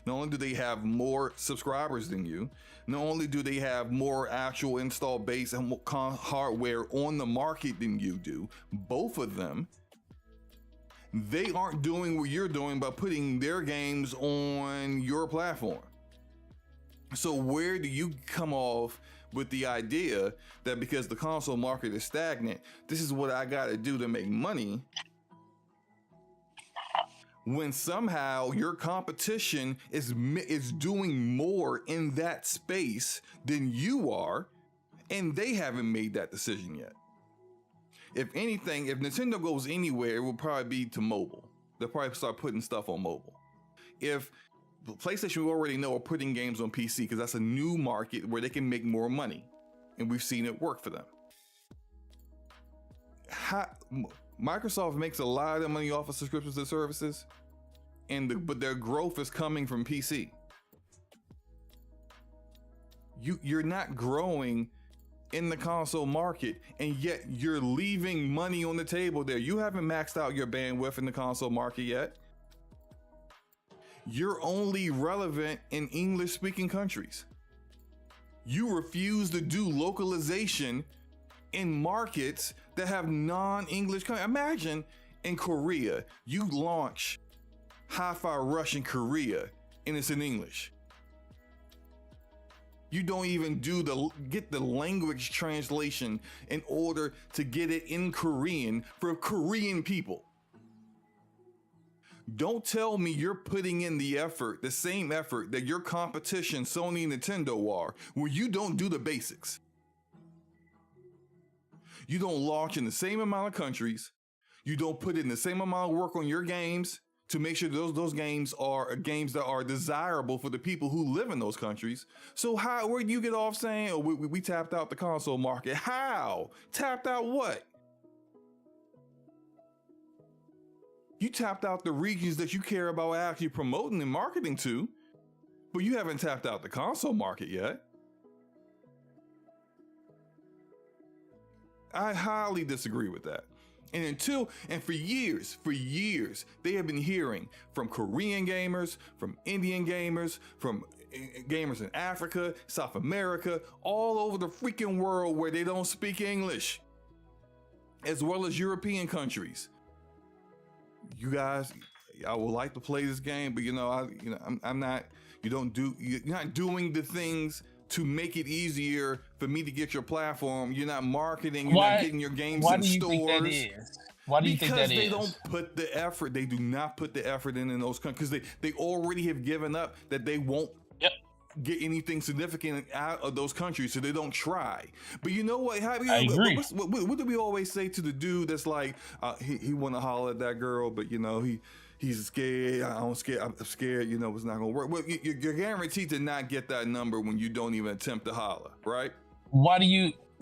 not only do they have more subscribers than you, not only do they have more actual install base and hardware on the market than you do, both of them, they aren't doing what you're doing by putting their games on your platform. So where do you come off with the idea that because the console market is stagnant, this is what I got to do to make money, when somehow your competition is doing more in that space than you are, and they haven't made that decision yet? If anything, if Nintendo goes anywhere, it will probably be to mobile. They'll probably start putting stuff on mobile. If PlayStation, we already know, are putting games on PC because that's a new market where they can make more money, and we've seen it work for them. Microsoft makes a lot of money off of subscriptions and services, but their growth is coming from PC. You're not growing in the console market, and yet you're leaving money on the table there. You haven't maxed out your bandwidth in the console market yet. You're only relevant in English-speaking countries. You refuse to do localization in markets that have non-English countries. Imagine in Korea, you launch Hi-Fi Rush in Korea and it's in English. You don't even get the language translation in order to get it in Korean for Korean people. Don't tell me you're putting in the effort, the same effort that your competition, Sony and Nintendo, are, where you don't do the basics. You don't launch in the same amount of countries. You don't put in the same amount of work on your games to make sure those games are games that are desirable for the people who live in those countries. So where do you get off saying, oh, we tapped out the console market? How? Tapped out what? You tapped out the regions that you care about actually promoting and marketing to, but you haven't tapped out the console market yet. I highly disagree with that. And for years, they have been hearing from Korean gamers, from Indian gamers, from gamers in Africa, South America, all over the freaking world where they don't speak English, as well as European countries. You guys, I would like to play this game, but I'm not. You're not doing the things to make it easier for me to get your platform. You're not marketing. You're not getting your games in stores. Why do you think that is? Why do you think that is? Because they don't put the effort. They do not put the effort in those countries. Because they already have given up that they won't get anything significant out of those countries, so they don't try. But you know what? I agree. What do we always say to the dude that's like, he want to holler at that girl, but he's scared. I'm scared. It's not gonna work. Well, you're guaranteed to not get that number when you don't even attempt to holler, right?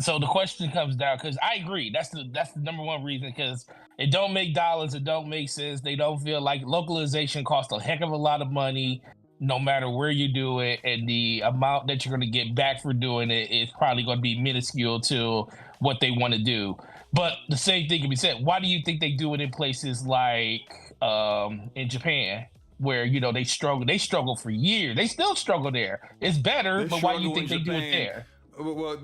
So the question comes down, because I agree. That's the number one reason, because it don't make dollars. It don't make sense. They don't feel like localization costs a heck of a lot of money, no matter where you do it, and the amount that you're going to get back for doing it is probably going to be minuscule to what they want to do. But the same thing can be said. Why do you think they do it in places like in Japan, where they struggle? They struggle for years. They still struggle there. It's better, but why do you think they do it there? Well,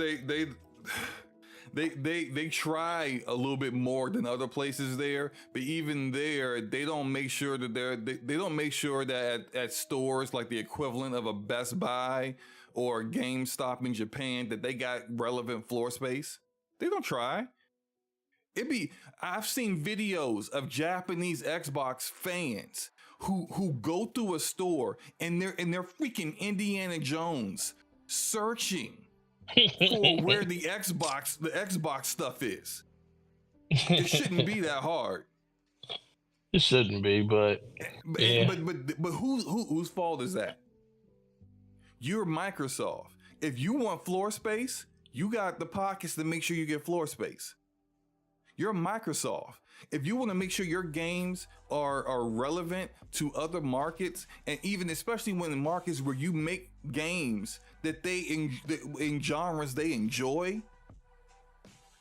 they try a little bit more than other places there, but even there, they don't make sure that they don't make sure that at stores like the equivalent of a Best Buy or GameStop in Japan that they got relevant floor space. They don't try. I've seen videos of Japanese Xbox fans who go through a store and they're freaking Indiana Jones searching for where the Xbox stuff is. It shouldn't be that hard. It shouldn't be, but whose fault is that? You're Microsoft. If you want floor space, you got the pockets to make sure you get floor space. You're Microsoft. If you want to make sure your games are relevant to other markets, and even especially when in markets where you make games that in genres they enjoy,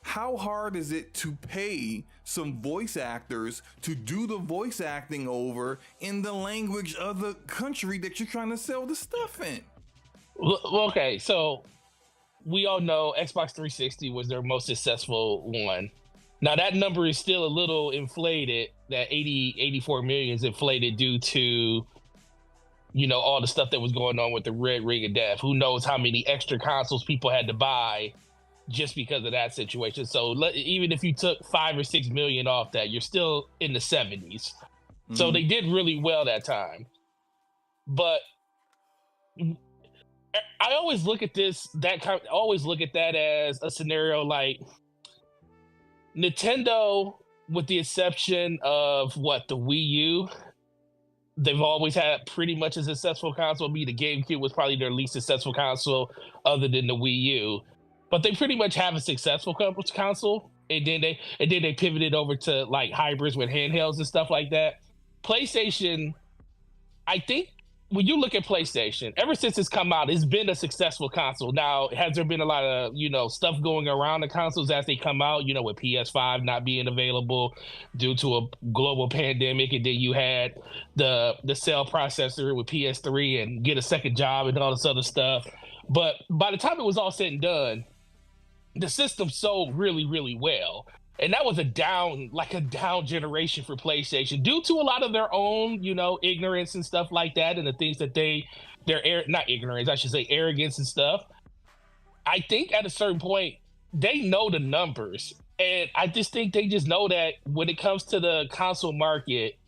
how hard is it to pay some voice actors to do the voice acting over in the language of the country that you're trying to sell the stuff in? Well, okay, so we all know Xbox 360 was their most successful one. Now that number is still a little inflated. That 84 million is inflated due to, all the stuff that was going on with the Red Ring of Death. Who knows how many extra consoles people had to buy just because of that situation. So even if you took 5 or 6 million off that, you're still in the 70s. Mm-hmm. So they did really well that time. But I always look at always look at that as a scenario like Nintendo, with the exception of the Wii U, they've always had pretty much a successful console. The GameCube was probably their least successful console other than the Wii U. But they pretty much have a successful console. And then they pivoted over to like hybrids with handhelds and stuff like that. PlayStation, I think when you look at PlayStation, ever since it's come out, it's been a successful console. Now, has there been a lot of, stuff going around the consoles as they come out, with PS5 not being available due to a global pandemic, and then you had the cell processor with PS3 and get a second job and all this other stuff. But by the time it was all said and done, the system sold really, really well. And that was a down generation for PlayStation due to a lot of their own, ignorance and stuff like that, and the things that not ignorance, I should say arrogance and stuff. I think at a certain point, they know the numbers. And I just think they just know that when it comes to the console market,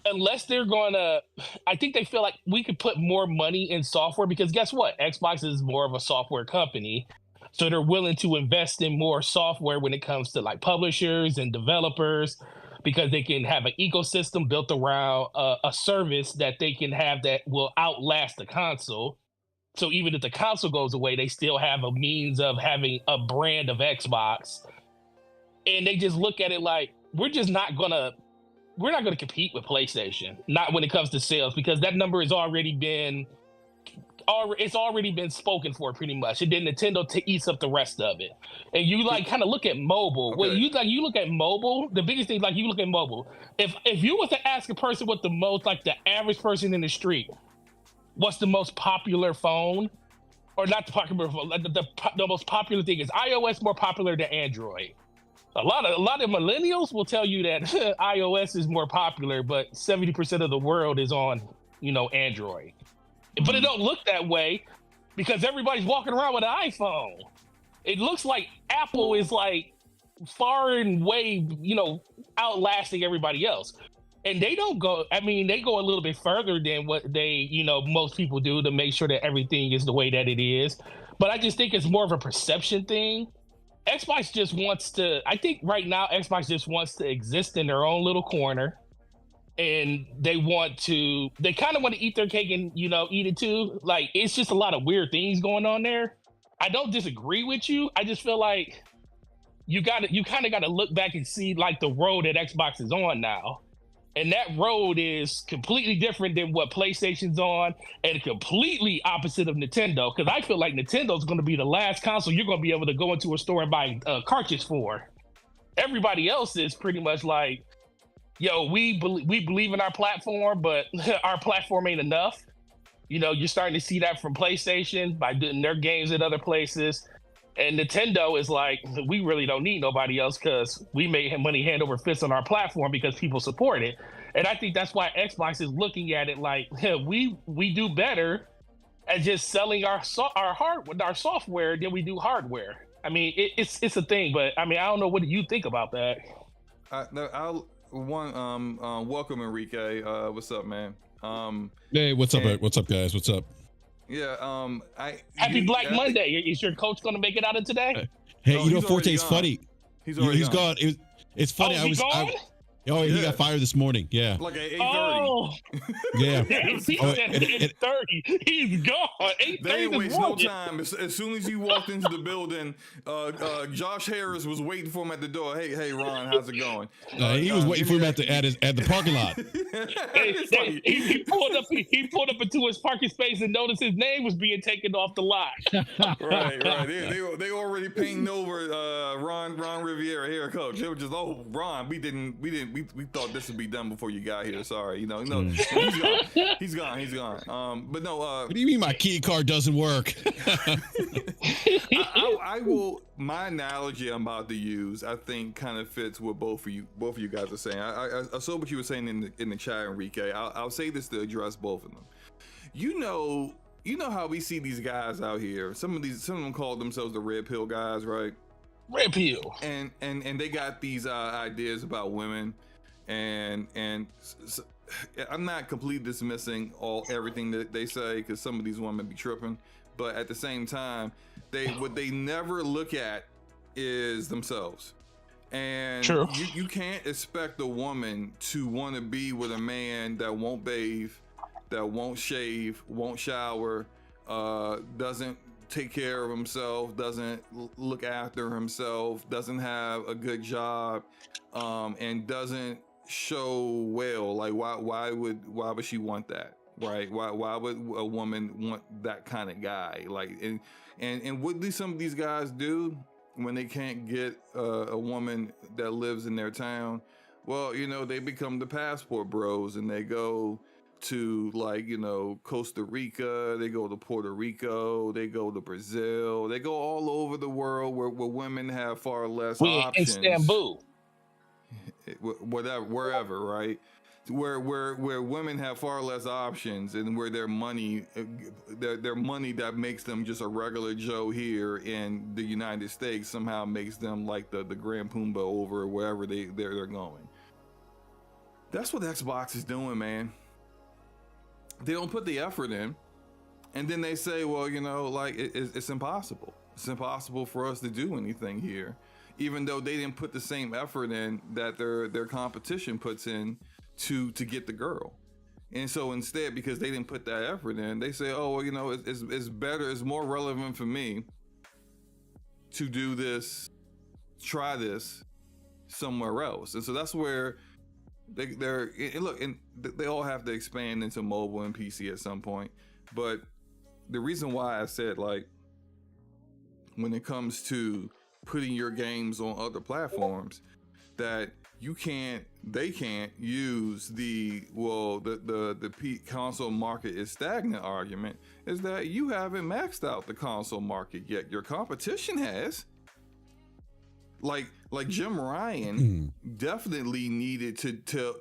unless I think they feel like we could put more money in software, because guess what? Xbox is more of a software company. So they're willing to invest in more software when it comes to like publishers and developers, because they can have an ecosystem built around a service that they can have that will outlast the console. So even if the console goes away, they still have a means of having a brand of Xbox. And they just look at it like, we're not gonna compete with PlayStation, not when it comes to sales, because that number has already been spoken for pretty much, and then Nintendo eats up the rest of it. And you kind of look at mobile. Okay. When you look at mobile, the biggest thing, you look at mobile. If you was to ask a person what the most, the average person in the street, what's the most popular phone, or not the popular phone, the most popular thing, is iOS more popular than Android? A lot of millennials will tell you that iOS is more popular, but 70% of the world is on, Android. But it don't look that way because everybody's walking around with an iPhone. It looks like Apple is far and way, outlasting everybody else. And they don't go, they go a little bit further than what they, most people do to make sure that everything is the way that it is. But I just think it's more of a perception thing. Xbox just wants to, I think right now, Xbox just wants to exist in their own little corner. And they kind of want to eat their cake and, eat it too. It's just a lot of weird things going on there. I don't disagree with you. I just feel like you kind of got to look back and see the road that Xbox is on now. And that road is completely different than what PlayStation's on, and completely opposite of Nintendo. Because I feel like Nintendo's going to be the last console you're going to be able to go into a store and buy a cartridge for. Everybody else is pretty much yo, we believe in our platform, but our platform ain't enough. You're starting to see that from PlayStation by doing their games at other places. And Nintendo is we really don't need nobody else because we made money hand over fist on our platform because people support it. And I think that's why Xbox is looking at it we do better at just selling our software than we do hardware. It's a thing, but I don't know. What do you think about that? Welcome Enrique. What's up, man? Hey, what's up? What's up, guys? What's up? Yeah. Happy Black Monday. Is your coach going to make it out of today? Hey, Forte's funny. He's gone. It's funny. He got fired this morning. Yeah. Like at 8:30. Oh. Yeah. He said 8:30. He's gone. 8:30. They ain't waste no time. As soon as he walked into the building, Josh Harris was waiting for him at the door. Hey, Ron, how's it going? He was waiting for him at the parking lot. He pulled up into his parking space and noticed his name was being taken off the lot. Right. They already painting over Ron Riviera here, coach. It was just Ron. We thought this would be done before you got here. Sorry, he's gone. But no. What do you mean my key card doesn't work? I will. My analogy I'm about to use, I think, kind of fits what both of you guys are saying. I saw what you were saying in the chat, Enrique. I'll say this to address both of them. You know how we see these guys out here. Some of them call themselves the red pill guys, right? Red pill. And they got these ideas about women, and so, I'm not completely dismissing everything that they say, because some of these women be tripping, but at the same time, what they never look at is themselves. And True. you can't expect a woman to want to be with a man that won't bathe, that won't shave, won't shower, doesn't take care of himself, doesn't look after himself, doesn't have a good job, and doesn't show well. Like why would she want that? Right? Why would a woman want that kind of guy? Like and what do some of these guys do when they can't get a woman that lives in their town? Well, they become the passport bros, and they go to, like, Costa Rica, they go to Puerto Rico, they go to Brazil, they go all over the world where women have far less options. Istanbul, wherever, right? Where women have far less options, and where their money that makes them just a regular Joe here in the United States somehow makes them like the Grand Pumbaa over wherever they're going. That's what Xbox is doing, man. They don't put the effort in, and then they say, well, like it's impossible. It's impossible for us to do anything here, even though they didn't put the same effort in that their competition puts in to get the girl. And so instead, because they didn't put that effort in, they say, oh, well, it's better, it's more relevant for me to do this, try this somewhere else. And so that's where they all have to expand into mobile and PC at some point. But the reason why I said, like, when it comes to putting your games on other platforms, that they can't use the console market is stagnant argument, is that you haven't maxed out the console market yet. Your competition has. Like Jim Ryan definitely needed to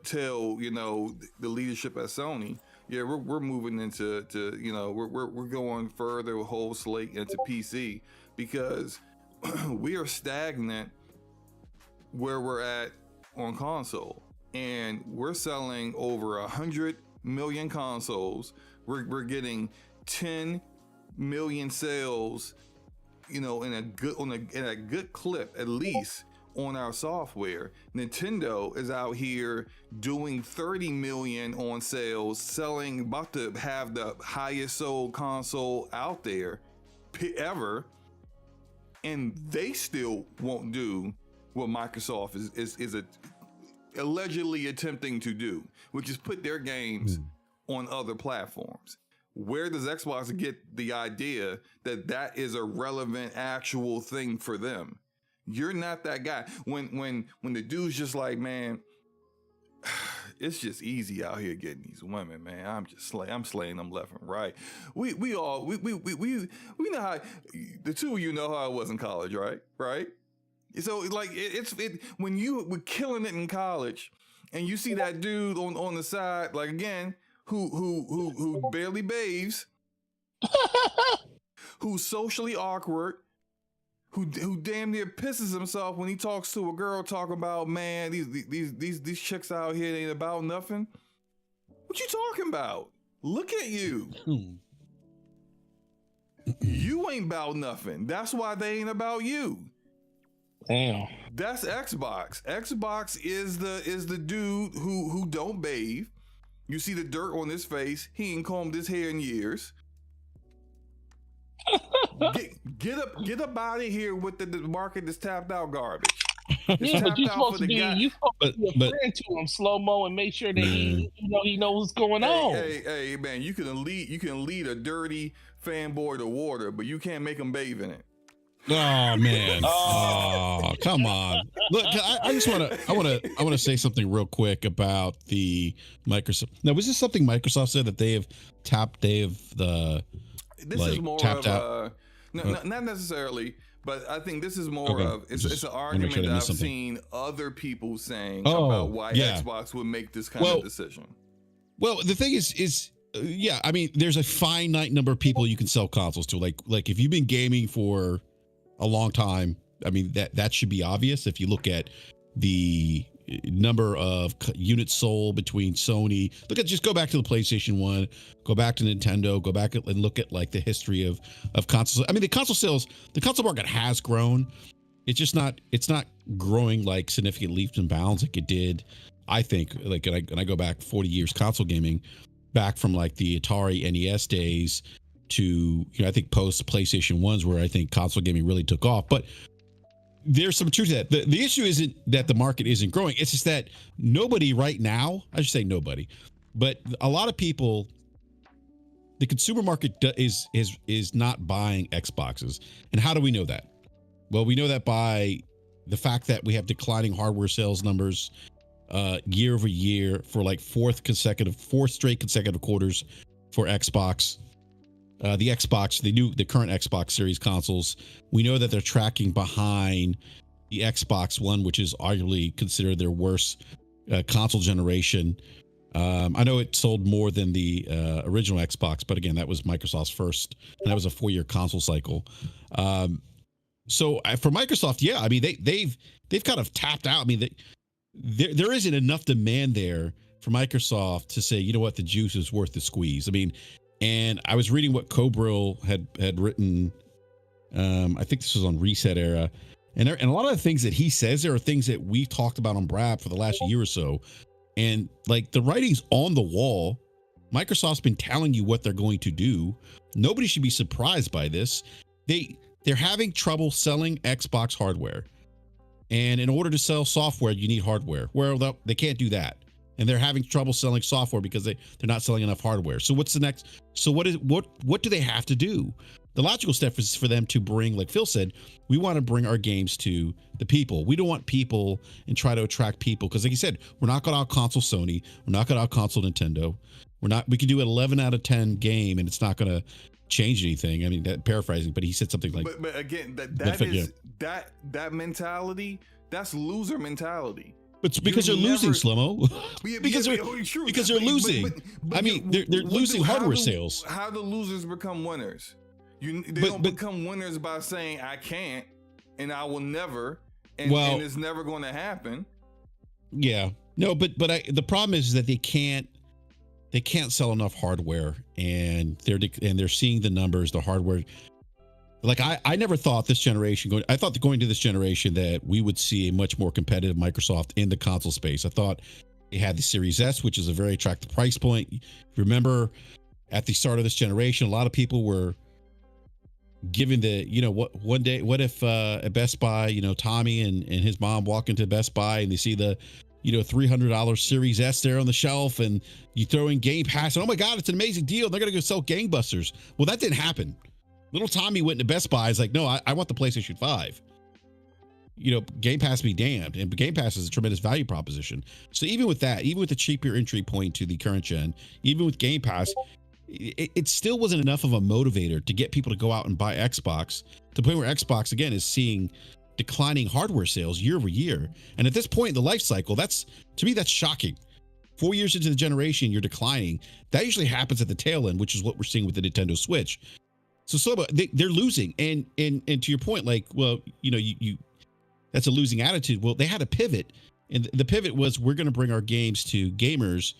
tell the leadership at Sony, yeah, we're moving into we're going further whole slate into PC, because we are stagnant where we're at on console, and we're selling over 100 million consoles. We're getting 10 million sales, in a good clip, at least, on our software. Nintendo is out here doing 30 million on sales, about to have the highest sold console out there ever, and they still won't do what Microsoft is allegedly attempting to do, which is put their games on other platforms. Where does Xbox get the idea that is a relevant actual thing for them? You're not that guy. When the dude's just like, man, it's just easy out here getting these women, man. I'm slaying them left and right. We know how the two of you know how it was in college, right? Right. So like when you were killing it in college, and you see that dude on the side, like, again, who barely bathes, who's socially awkward, who damn near pisses himself when he talks to a girl, talking about, man, these chicks out here, they ain't about nothing. What you talking about? Look at you. You ain't about nothing. That's why they ain't about you. Damn. That's Xbox. Xbox is the dude who don't bathe. You see the dirt on his face. He ain't combed his hair in years. Get up out of here with the market that's tapped out garbage. Yeah, but you're supposed to be a friend to him, SloMo, and make sure that he knows what's going on. Hey, man, you can lead a dirty fanboy to water, but you can't make him bathe in it. Oh man! Oh, come on! Look, I want to say something real quick about the Microsoft. Now, was this something Microsoft said that they have tapped? This is more tapped of not necessarily, but I think this is more of it's an argument that I've seen other people saying about why Xbox would make this kind of decision. Well, the thing is. Yeah, I mean, there's a finite number of people you can sell consoles to. Like if you've been gaming for a long time, I mean, that should be obvious. If you look at the number of units sold between Sony, just go back to the PlayStation 1, go back to Nintendo, go back and look at like the history of consoles. I mean, the console market has grown, it's not growing like significant leaps and bounds like it did. I think like, and I go back 40 years console gaming, back from like the Atari NES days to, I think post PlayStation 1s where I think console gaming really took off. But there's some truth to that. The issue isn't that the market isn't growing. It's just that nobody right now, I should say nobody, but a lot of people, the consumer market is not buying Xboxes. And how do we know that? Well, we know that by the fact that we have declining hardware sales numbers year over year for like four straight consecutive quarters for Xbox. The current Xbox Series consoles, we know that they're tracking behind the Xbox One, which is arguably considered their worst console generation. I know it sold more than the original Xbox, but again, that was Microsoft's first, and that was a 4-year console cycle. So for Microsoft, yeah, I mean they've kind of tapped out. I mean, there isn't enough demand there for Microsoft to say, you know what, the juice is worth the squeeze. I mean. And I was reading what Cobrill had written. I think this was on Reset Era, and a lot of the things that he says there are things that we've talked about on Brab for the last year or so. And like the writing's on the wall. Microsoft's been telling you what they're going to do. Nobody should be surprised by this. They're having trouble selling Xbox hardware, and in order to sell software, you need hardware. Well, they can't do that. And they're having trouble selling software because they're not selling enough hardware. So what's the next? So what do they have to do? The logical step is for them to bring, like Phil said, we want to bring our games to the people. We don't want people and try to attract people because, like you said, we're not going to out console Sony. We're not going to out console Nintendo. We can do an 11 out of 10 game and it's not going to change anything. I mean, that paraphrasing, but he said something like. But again, that mentality, that's loser mentality. But because they're losing, SloMo. because they're losing. I mean, they're losing hardware sales. How do losers become winners? They don't become winners by saying I can't and I will never and it's never going to happen. Yeah, no, but the problem is that they can't sell enough hardware, and they're seeing the numbers, the hardware. Like I never thought this generation I thought going to this generation that we would see a much more competitive Microsoft in the console space. I thought they had the Series S, which is a very attractive price point. Remember at the start of this generation, a lot of people were given what if at Best Buy, Tommy and his mom walk into Best Buy and they see the $300 Series S there on the shelf, and you throw in Game Pass and oh my God, it's an amazing deal. They're going to go sell gangbusters. Well, that didn't happen. Little Tommy went into Best Buy. He's like, no, I want the PlayStation 5. Game Pass be damned. And Game Pass is a tremendous value proposition. So even with that, even with the cheaper entry point to the current gen, even with Game Pass, it still wasn't enough of a motivator to get people to go out and buy Xbox, to the point where Xbox, again, is seeing declining hardware sales year over year. And at this point in the life cycle, to me, that's shocking. 4 years into the generation, you're declining. That usually happens at the tail end, which is what we're seeing with the Nintendo Switch. So they're losing, and to your point, like, well, you that's a losing attitude. Well, they had a pivot, and the pivot was we're going to bring our games to gamers,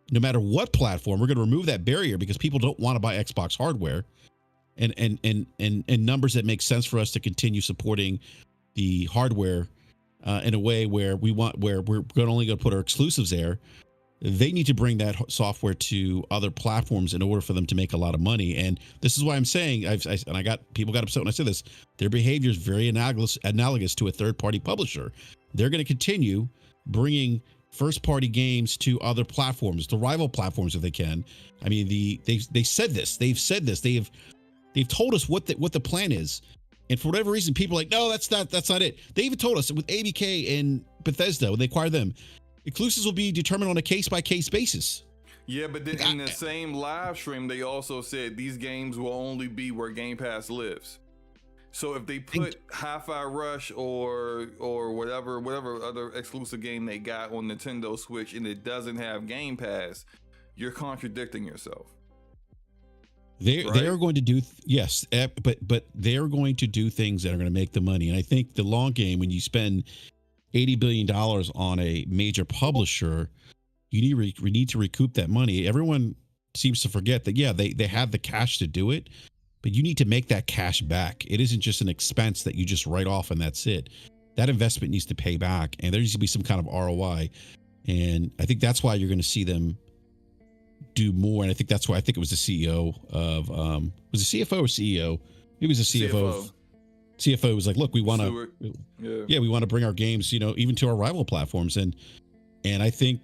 no matter what platform. We're going to remove that barrier because people don't want to buy Xbox hardware, and numbers that make sense for us to continue supporting the hardware in a way where we're only going to put our exclusives there. They need to bring that software to other platforms in order for them to make a lot of money. And this is why I'm saying, people got upset when I said this, their behavior is very analogous to a third-party publisher. They're going to continue bringing first-party games to other platforms, the rival platforms if they can. I mean, they said this. They've said this. They've told us what the plan is. And for whatever reason, people are like, no, that's not it. They even told us with ABK and Bethesda, when they acquired them, exclusives will be determined on a case-by-case basis. Yeah, but then in the same live stream, they also said these games will only be where Game Pass lives. So if they put Hi-Fi Rush or whatever other exclusive game they got on Nintendo Switch and it doesn't have Game Pass, you're contradicting yourself. They are going to do yes, but they are going to do things that are going to make the money. And I think the long game, when you spend $80 billion on a major publisher, you need to recoup that money. Everyone seems to forget that, yeah, they have the cash to do it, but you need to make that cash back. It isn't just an expense that you just write off and that's it. That investment needs to pay back, and there needs to be some kind of ROI. And I think that's why you're going to see them do more. And I think that's why I think it was the CEO of was it CFO or CEO? It was the CFO. CFO was like, look, we want to, we want to bring our games, even to our rival platforms. And I think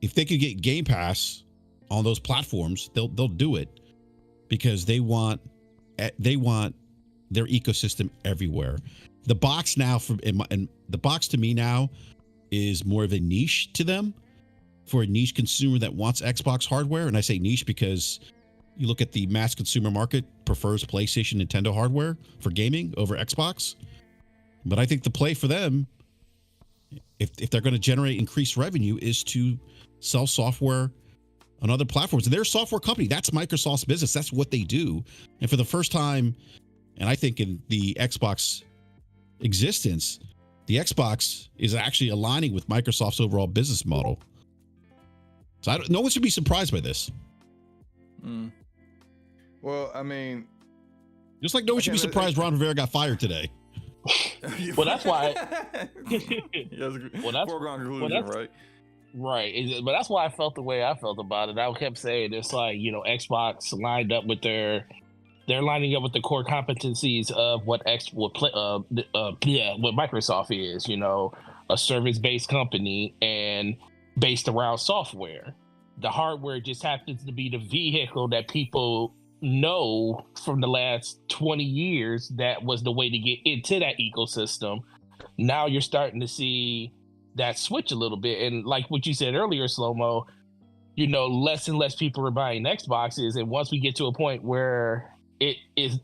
if they could get Game Pass on those platforms, they'll do it, because they want their ecosystem everywhere. The box now and the box to me now is more of a niche to them, for a niche consumer that wants Xbox hardware. And I say niche because you look at the mass consumer market prefers PlayStation, Nintendo hardware for gaming over Xbox. But I think the play for them, if they're going to generate increased revenue, is to sell software on other platforms. And they're a software company. That's Microsoft's business. That's what they do. And for the first time, and I think in the Xbox existence, the Xbox is actually aligning with Microsoft's overall business model. So no one should be surprised by this. Well, I mean, just like no one should be surprised Ron Rivera got fired today. Well, that's why. Foregone conclusion, right? Right, but that's why I felt the way I felt about it. I kept saying it's like, Xbox lined up with they're lining up with the core competencies of what Microsoft is, a service-based company and based around software. The hardware just happens to be the vehicle that people know from the last 20 years that was the way to get into that ecosystem. Now you're starting to see that switch a little bit. And like what you said earlier, SloMo, less and less people are buying Xboxes. And once we get to a point where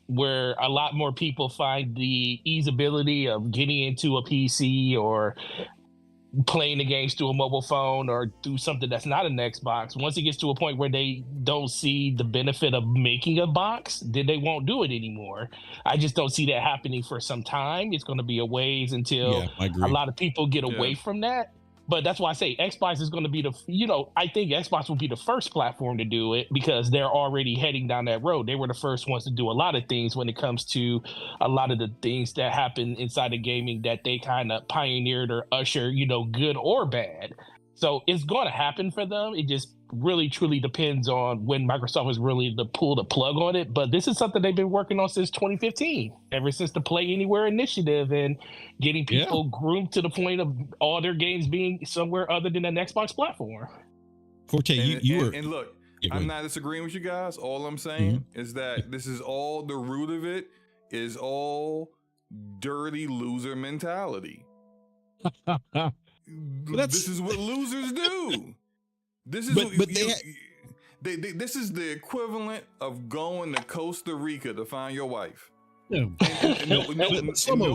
where a lot more people find the easeability of getting into a PC or playing the games through a mobile phone or through something that's not an Xbox, once it gets to a point where they don't see the benefit of making a box, then they won't do it anymore. I just don't see that happening for some time. It's going to be a ways until a lot of people get away from that. But that's why I say Xbox is going to be I think Xbox will be the first platform to do it, because they're already heading down that road. They were the first ones to do a lot of things when it comes to a lot of the things that happen inside of gaming that they kind of pioneered or ushered, good or bad. So it's going to happen for them. It just really, truly depends on when Microsoft is really to pull the plug on it. But this is something they've been working on since 2015, ever since the Play Anywhere initiative and getting people groomed to the point of all their games being somewhere other than an Xbox platform. Forte, and look, I'm not disagreeing with you guys. All I'm saying is that this is all, the root of it is all dirty loser mentality. This is what losers do. This is this is the equivalent of going to Costa Rica to find your wife. No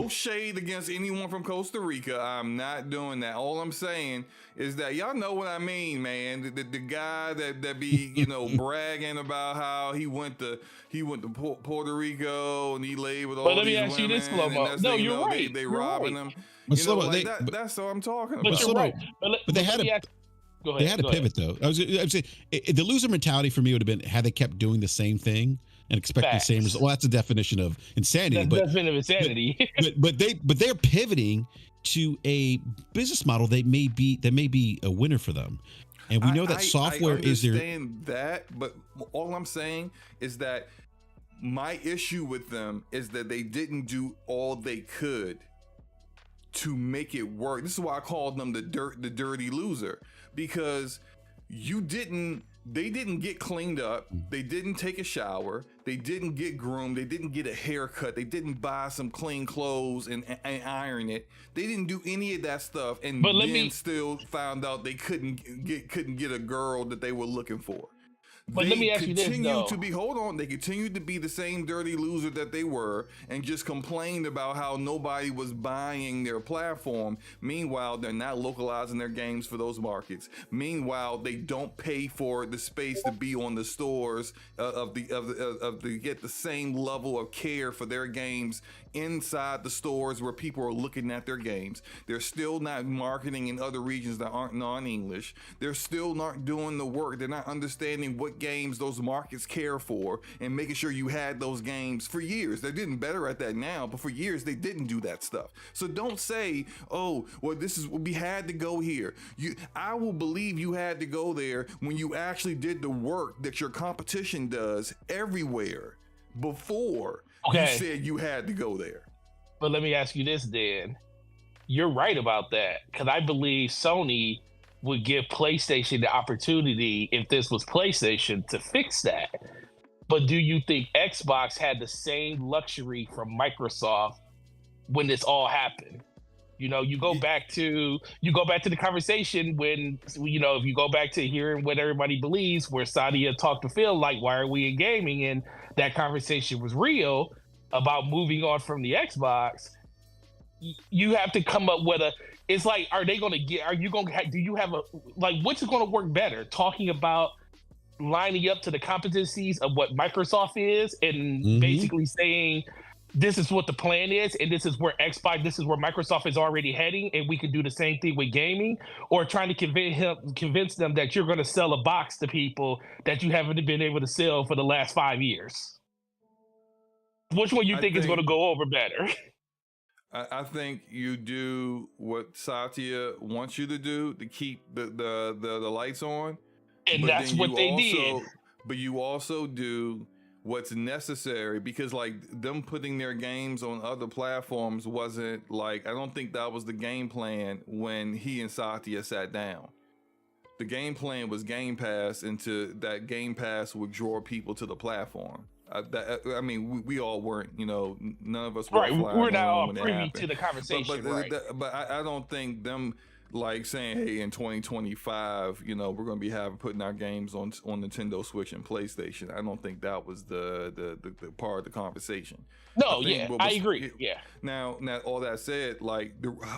shade against anyone from Costa Rica. I'm not doing that. All I'm saying is that y'all know what I mean, man. The guy that be bragging about how he went to Puerto Rico and he laid with all these women. But let me ask you this, SloMo. No, you're right. They robbing him. That's what I'm talking about. But you're right. But they had They had to pivot though. I was saying the loser mentality for me would have been had they kept doing the same thing and expect the same result. Well, that's the definition of insanity. That's the definition of insanity. but they're pivoting to a business model that may be a winner for them. And we know that software is their. I understand that, but all I'm saying is that my issue with them is that they didn't do all they could to make it work. This is why I called them the dirty loser, because they didn't get cleaned up. They didn't take a shower. They didn't get groomed. They didn't get a haircut. They didn't buy some clean clothes and iron it. They didn't do any of that stuff, and still found out they couldn't get a girl that they were looking for. But let me ask you this, though. They continued to be the same dirty loser that they were and just complained about how nobody was buying their platform. Meanwhile, they're not localizing their games for those markets. Meanwhile, they don't pay for the space to be on the stores to get the same level of care for their games inside the stores where people are looking at their games. They're still not marketing in other regions that aren't non-English. They're still not doing the work. They're not understanding what games those markets care for and making sure you had those games for years. They're getting better at that now, but for years they didn't do that stuff. So don't say, oh, well, we had to go here. I will believe you had to go there when you actually did the work that your competition does everywhere before you said you had to go there. But let me ask you this, Dan. You're right about that, because I believe Sony would give PlayStation the opportunity, if this was PlayStation, to fix that. But do you think Xbox had the same luxury from Microsoft when this all happened? You know, you go back to the conversation when, you know, if you go back to hearing what everybody believes, where Sadia talked to Phil, like, why are we in gaming? And that conversation was real about moving on from the Xbox. You have to come up with it's like, do you have what's going to work better? Talking about lining up to the competencies of what Microsoft is and basically saying, this is what the plan is, and this is where Microsoft is already heading, and we can do the same thing with gaming, or trying to convince them that you're going to sell a box to people that you haven't been able to sell for the last 5 years. Which one you think is going to go over better? I think you do what Satya wants you to do to keep the lights on. And that's what they did. But you also do what's necessary, because like them putting their games on other platforms wasn't like, I don't think that was the game plan when he and Satya sat down. The game plan was Game Pass, into that Game Pass would draw people to the platform. I mean, we all weren't, you know, none of us were right. We're not all privy to the conversation, but I don't think them like saying, hey, in 2025, you know, we're going to be putting our games on Nintendo Switch and PlayStation. I don't think that was the part of the conversation. No, I agree. Yeah. Now, all that said, like,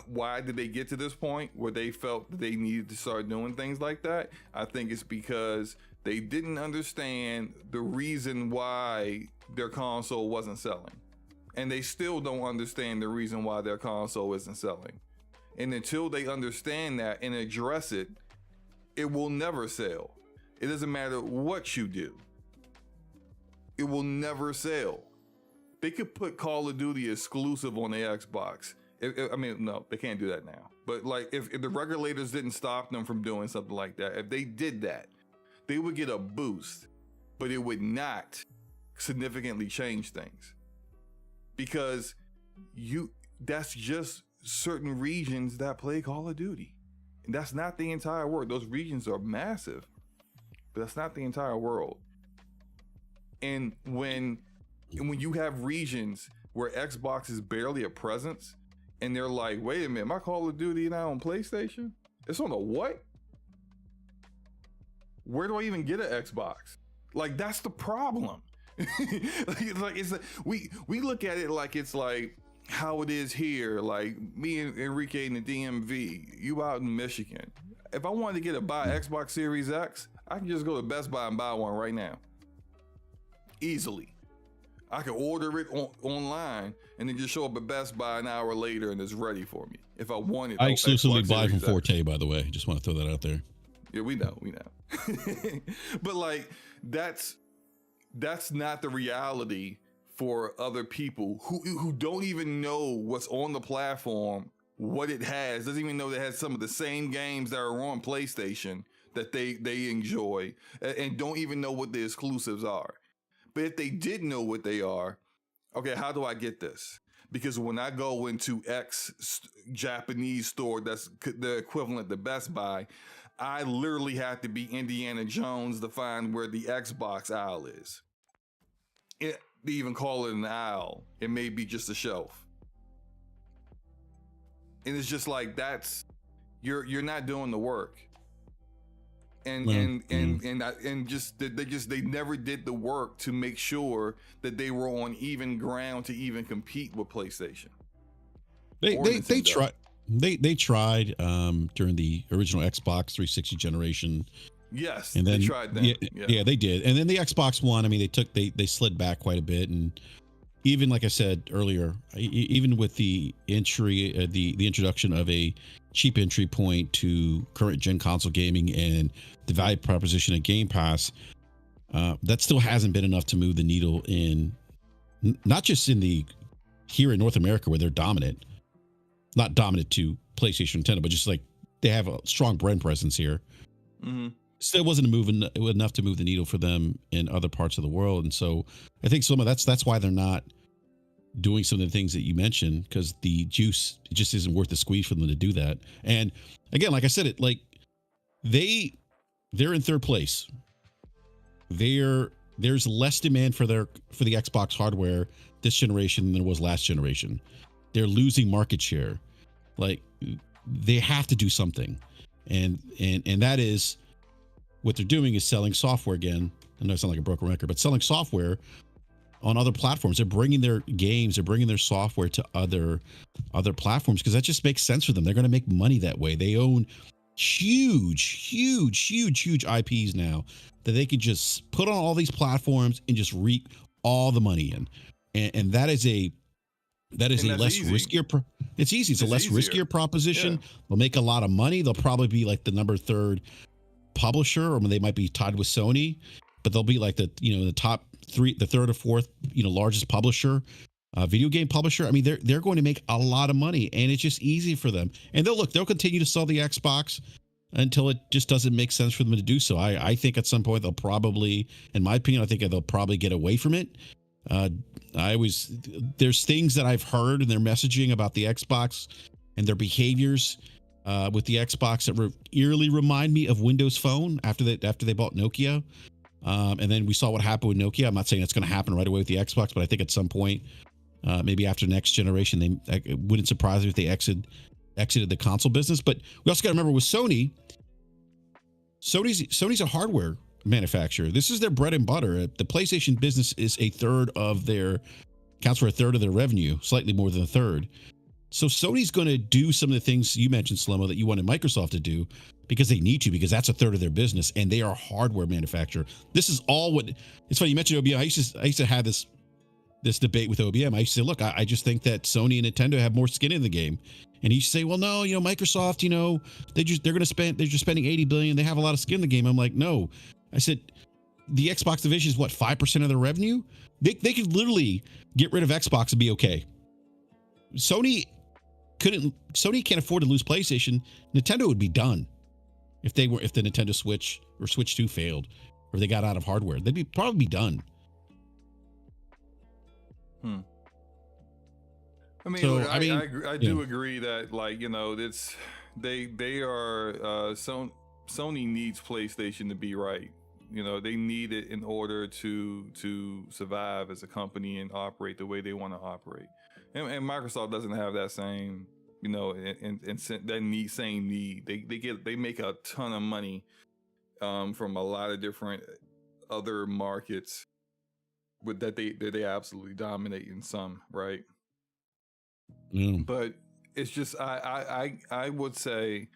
why did they get to this point where they felt that they needed to start doing things like that? I think it's because they didn't understand the reason why their console wasn't selling. And they still don't understand the reason why their console isn't selling. And until they understand that and address it, it will never sell. It doesn't matter what you do. It will never sell. They could put Call of Duty exclusive on the Xbox. I mean, no, they can't do that now. But like, if the regulators didn't stop them from doing something like that, if they did that, they would get a boost, but it would not significantly change things, because that's just certain regions that play Call of Duty, and that's not the entire world. Those regions are massive, but that's not the entire world. And when you have regions where Xbox is barely a presence, and they're like, wait a minute, my Call of Duty now on PlayStation? It's on a what? Where do I even get an Xbox? Like, that's the problem. We look at it like it's like how it is here. Like me and Enrique in the DMV, you out in Michigan. If I wanted to buy Xbox Series X, I can just go to Best Buy and buy one right now. Easily. I can order it online and then just show up at Best Buy an hour later and it's ready for me. If I wanted. I exclusively buy from Forte, by the way. Just want to throw that out there. Yeah, we know. But like, that's not the reality for other people who don't even know what's on the platform, what it has, doesn't even know that it has some of the same games that are on PlayStation that they enjoy, and don't even know what the exclusives are. But if they did know what they are, okay, how do I get this? Because when I go into X Japanese store that's the equivalent to Best Buy, I literally have to be Indiana Jones to find where the Xbox aisle is. They even call it an aisle. It may be just a shelf. And it's just like, you're not doing the work. And they never did the work to make sure that they were on even ground to even compete with PlayStation. They tried. They tried during the original Xbox 360 generation. Yes, and then they tried that. Yeah, they did. And then the Xbox One, I mean, they slid back quite a bit, and even like I said earlier, even with the entry, the introduction of a cheap entry point to current gen console gaming and the value proposition of Game Pass, That still hasn't been enough to move the needle in, not just here in North America where they're dominant, not dominant to PlayStation, Nintendo, but just like they have a strong brand presence here. Mm-hmm. Still wasn't enough to move the needle for them in other parts of the world. And so I think that's why they're not doing some of the things that you mentioned, because the juice, it just isn't worth the squeeze for them to do that. And again, like I said, they're in third place. There's less demand for the Xbox hardware this generation than there was last generation. They're losing market share. Like, they have to do something. And that is what they're doing, is selling software again. I know I sound like a broken record, but selling software on other platforms. They're bringing their games, they're bringing their software to other platforms, because that just makes sense for them. They're going to make money that way. They own huge IPs now that they can just put on all these platforms and just reap all the money in. And that is a less riskier. It's easy. It's a less riskier proposition. Yeah. They'll make a lot of money. They'll probably be like the number 3rd publisher, or they might be tied with Sony, but they'll be like the top 3, the 3rd or 4th, largest publisher, video game publisher. I mean, they're going to make a lot of money, and it's just easy for them. And they'll continue to sell the Xbox until it just doesn't make sense for them to do so. I think at some point they'll probably, in my opinion, I think they'll probably get away from it. There's things that I've heard in their messaging about the Xbox and their behaviors with the Xbox that eerily remind me of Windows Phone after they bought Nokia. And then we saw what happened with Nokia. I'm not saying it's going to happen right away with the Xbox, but I think at some point, maybe after next generation, it wouldn't surprise me if they exited the console business. But we also got to remember with Sony's a hardware manufacturer. This is their bread and butter. The PlayStation business is counts for a third of their revenue, slightly more than a third. So Sony's going to do some of the things you mentioned, SloMo, that you wanted Microsoft to do, because they need to, because that's a third of their business, and they are a hardware manufacturer. This is all it's funny you mentioned OBM. I used to have this debate with OBM. I used to say, look, I just think that Sony and Nintendo have more skin in the game. And he used to say, well, no, Microsoft, they're just spending $80 billion. They have a lot of skin in the game. I'm like, no. I said, the Xbox division is what, 5% of their revenue? They could literally get rid of Xbox and be okay. Sony can't afford to lose PlayStation. Nintendo would be done if the Nintendo Switch or Switch 2 failed, or they got out of hardware. They'd probably be done. I mean, so, I do agree that, it's they are Sony needs PlayStation to be right. They need it in order to survive as a company and operate the way they want to operate. And Microsoft doesn't have that same, same need. They make a ton of money from a lot of different other markets that they absolutely dominate in some, right? But it's just I would say,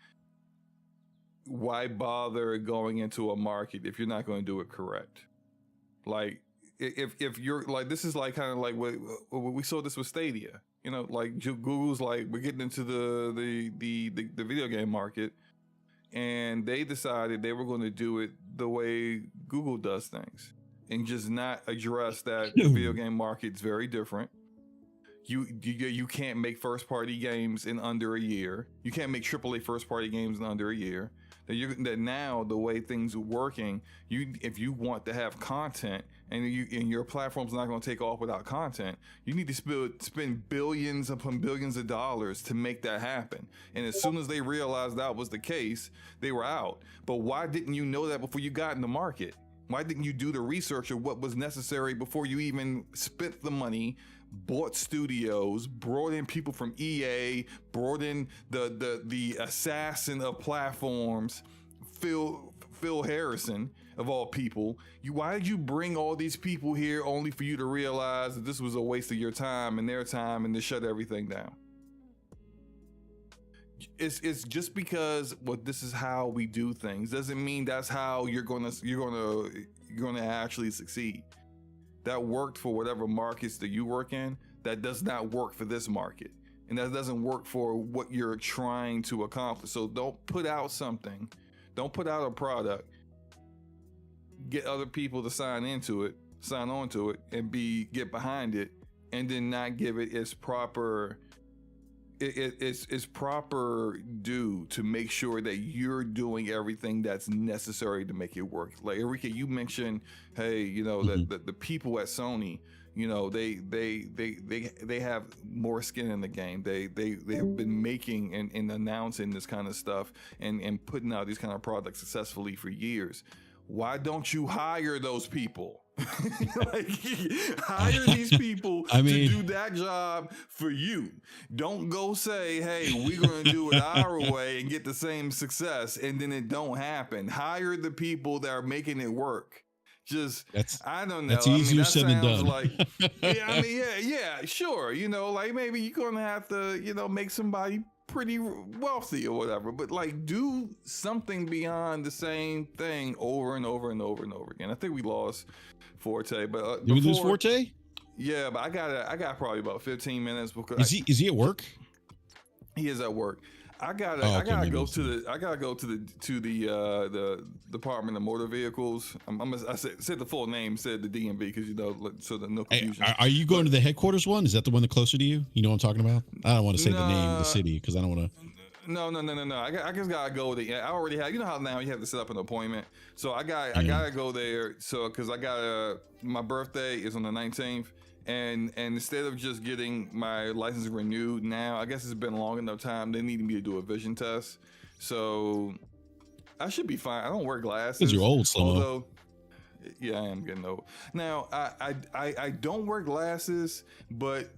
why bother going into a market if you're not going to do it correct? Like, if you're like, this is like kind of like what we saw this with Stadia. Google's like, we're getting into the video game market, and they decided they were going to do it the way Google does things, and just not address that the video game market's very different. You can't make first party games in under a year. You can't make AAA first party games in under a year. That now the way things are working, if you want to have content and your platform's not going to take off without content, you need to spend billions upon billions of dollars to make that happen. And as soon as they realized that was the case, they were out. But why didn't you know that before you got in the market? Why didn't you do the research of what was necessary before you even spent the money, bought studios, brought in people from EA, brought in the assassin of platforms, Phil Harrison of all people? Why did you bring all these people here only for you to realize that this was a waste of your time and their time, and to shut everything down? It's just because this is how we do things doesn't mean that's how you're gonna actually succeed. That worked for whatever markets that you work in. That does not work for this market, and that doesn't work for what you're trying to accomplish. So don't put out a product get other people to sign on to it, and get behind it, and then not give it its proper it's proper due to make sure that you're doing everything that's necessary to make it work. Like Enrique, you mentioned, hey, you know, the people at Sony, you know, they have more skin in the game. They have been making and announcing this kind of stuff and putting out these kind of products successfully for years. Why don't you hire those people? Like, hire these people to do that job for you. Don't go say, hey, we're going to do it our way and get the same success, and then it don't happen. Hire the people that are making it work. I don't know. That's easier said than done. Like, yeah, sure. You know, like maybe you're going to have to, you know, make somebody pretty wealthy or whatever, but like do something beyond the same thing over and over and over and over again. I think we lost Forte, but did we lose Forte? Yeah, but I got probably about 15 minutes because is he at work? He is at work. I gotta go to the Department of Motor Vehicles. I said the full name, said the DMV because, you know, so that no confusion. Hey, are you going to the headquarters one? Is that the one that's closer to you? You know what I'm talking about? I don't want to say the name of the city because I don't want to. No. I just gotta go there. I already have. You know how now you have to set up an appointment. So I gotta go there. So because I got my birthday is on the 19th. And instead of just getting my license renewed now, I guess it's been long enough time. They needed me to do a vision test, so I should be fine. I don't wear glasses. Because you're old, SloMo. Although, yeah, I am getting old. Now, I don't wear glasses, but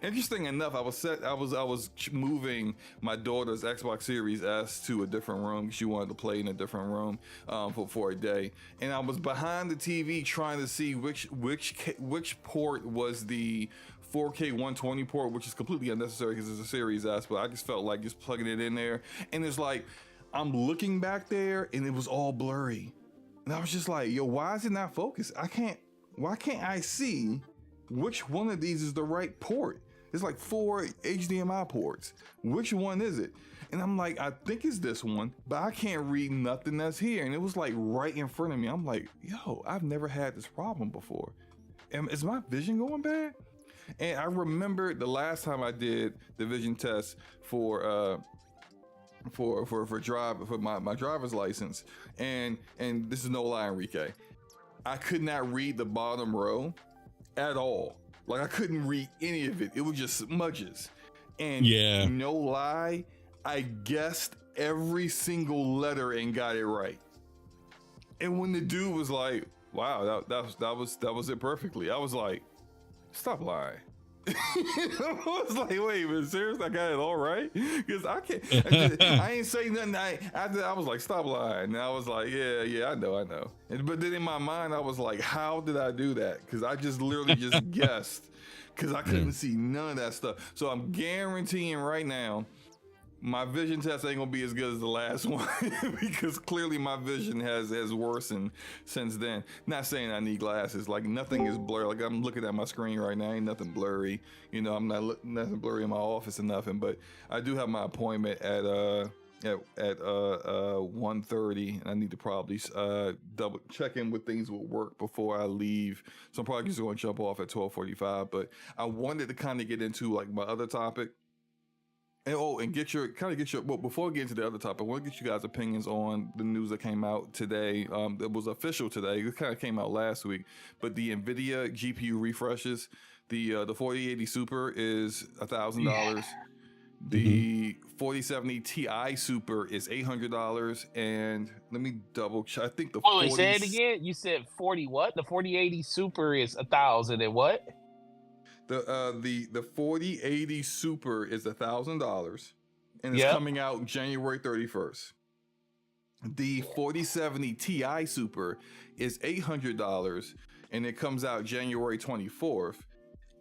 interesting enough, I was moving my daughter's Xbox Series S to a different room. She wanted to play in a different room for a day, and I was behind the TV trying to see which port was the 4K 120 port, which is completely unnecessary because it's a Series S, but I just felt like just plugging it in there, and it's like I'm looking back there and it was all blurry, and I was just like, yo, why is it not focused? Why can't I see which one of these is the right port? It's like 4 HDMI ports. Which one is it? And I'm like, I think it's this one, but I can't read nothing that's here. And it was like right in front of me. I'm like, yo, I've never had this problem before. And is my vision going bad? And I remember the last time I did the vision test for my driver's license, and this is no lie, Enrique, I could not read the bottom row at all. Like I couldn't read any of it. It was just smudges. And no lie, I guessed every single letter and got it right. And when the dude was like, wow, that was it perfectly, I was like, stop lying. I was like, wait a minute, seriously, I got it all right? Because I ain't say nothing. After I was like, stop lying. And I was like, yeah, I know. But then in my mind, I was like, how did I do that? Because I just literally just guessed because I couldn't see none of that stuff. So I'm guaranteeing right now, my vision test ain't gonna be as good as the last one because clearly my vision has worsened since then. Not saying I need glasses, like nothing is blurry. Like I'm looking at my screen right now, ain't nothing blurry. You know, I'm not nothing blurry in my office or nothing. But I do have my appointment at 1:30, and I need to probably double check in with things with work before I leave. So I'm probably just gonna jump off at 12:45. But I wanted to kind of get into like my other topic. And well, before we get into the other topic, I want to get you guys' opinions on the news that came out today. It was official today. It kind of came out last week, but the NVIDIA GPU refreshes, the 4080 Super is $1,000. The 4070 Ti Super is $800. And let me double check. I think the wait, say it again. You said 40 what? The 4080 Super is $1,000 and what? The 4080 Super is $1,000, and it's coming out January 31st. The 4070 Ti Super is $800, and it comes out January 24th.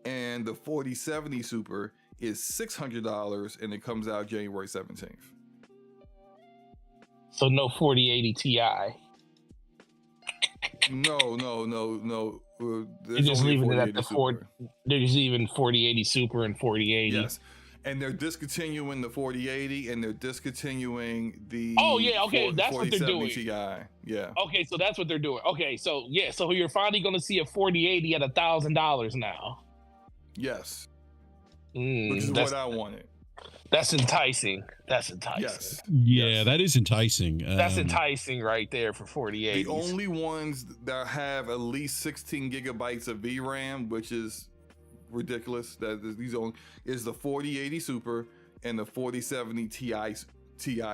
And the 4070 Super is $600, and it comes out January 17th. So no 4080 Ti. No. They're just leaving it at the 40. They're just leaving 4080 Super and 4080. Yes, And they're discontinuing the 4080 and they're discontinuing the Oh yeah, okay, that's what they're 4070 doing. Ti. Yeah. Okay, so that's what they're doing. Okay, so yeah, so you're finally going to see a 4080 at $1,000 now. Yes. Which is what I wanted. That's enticing. That's enticing. Yes. Yeah, Yes. that is enticing. That's enticing right there for 4080s. The only ones that have at least 16 gigabytes of VRAM, which is ridiculous, is the 4080 Super and the 4070 Ti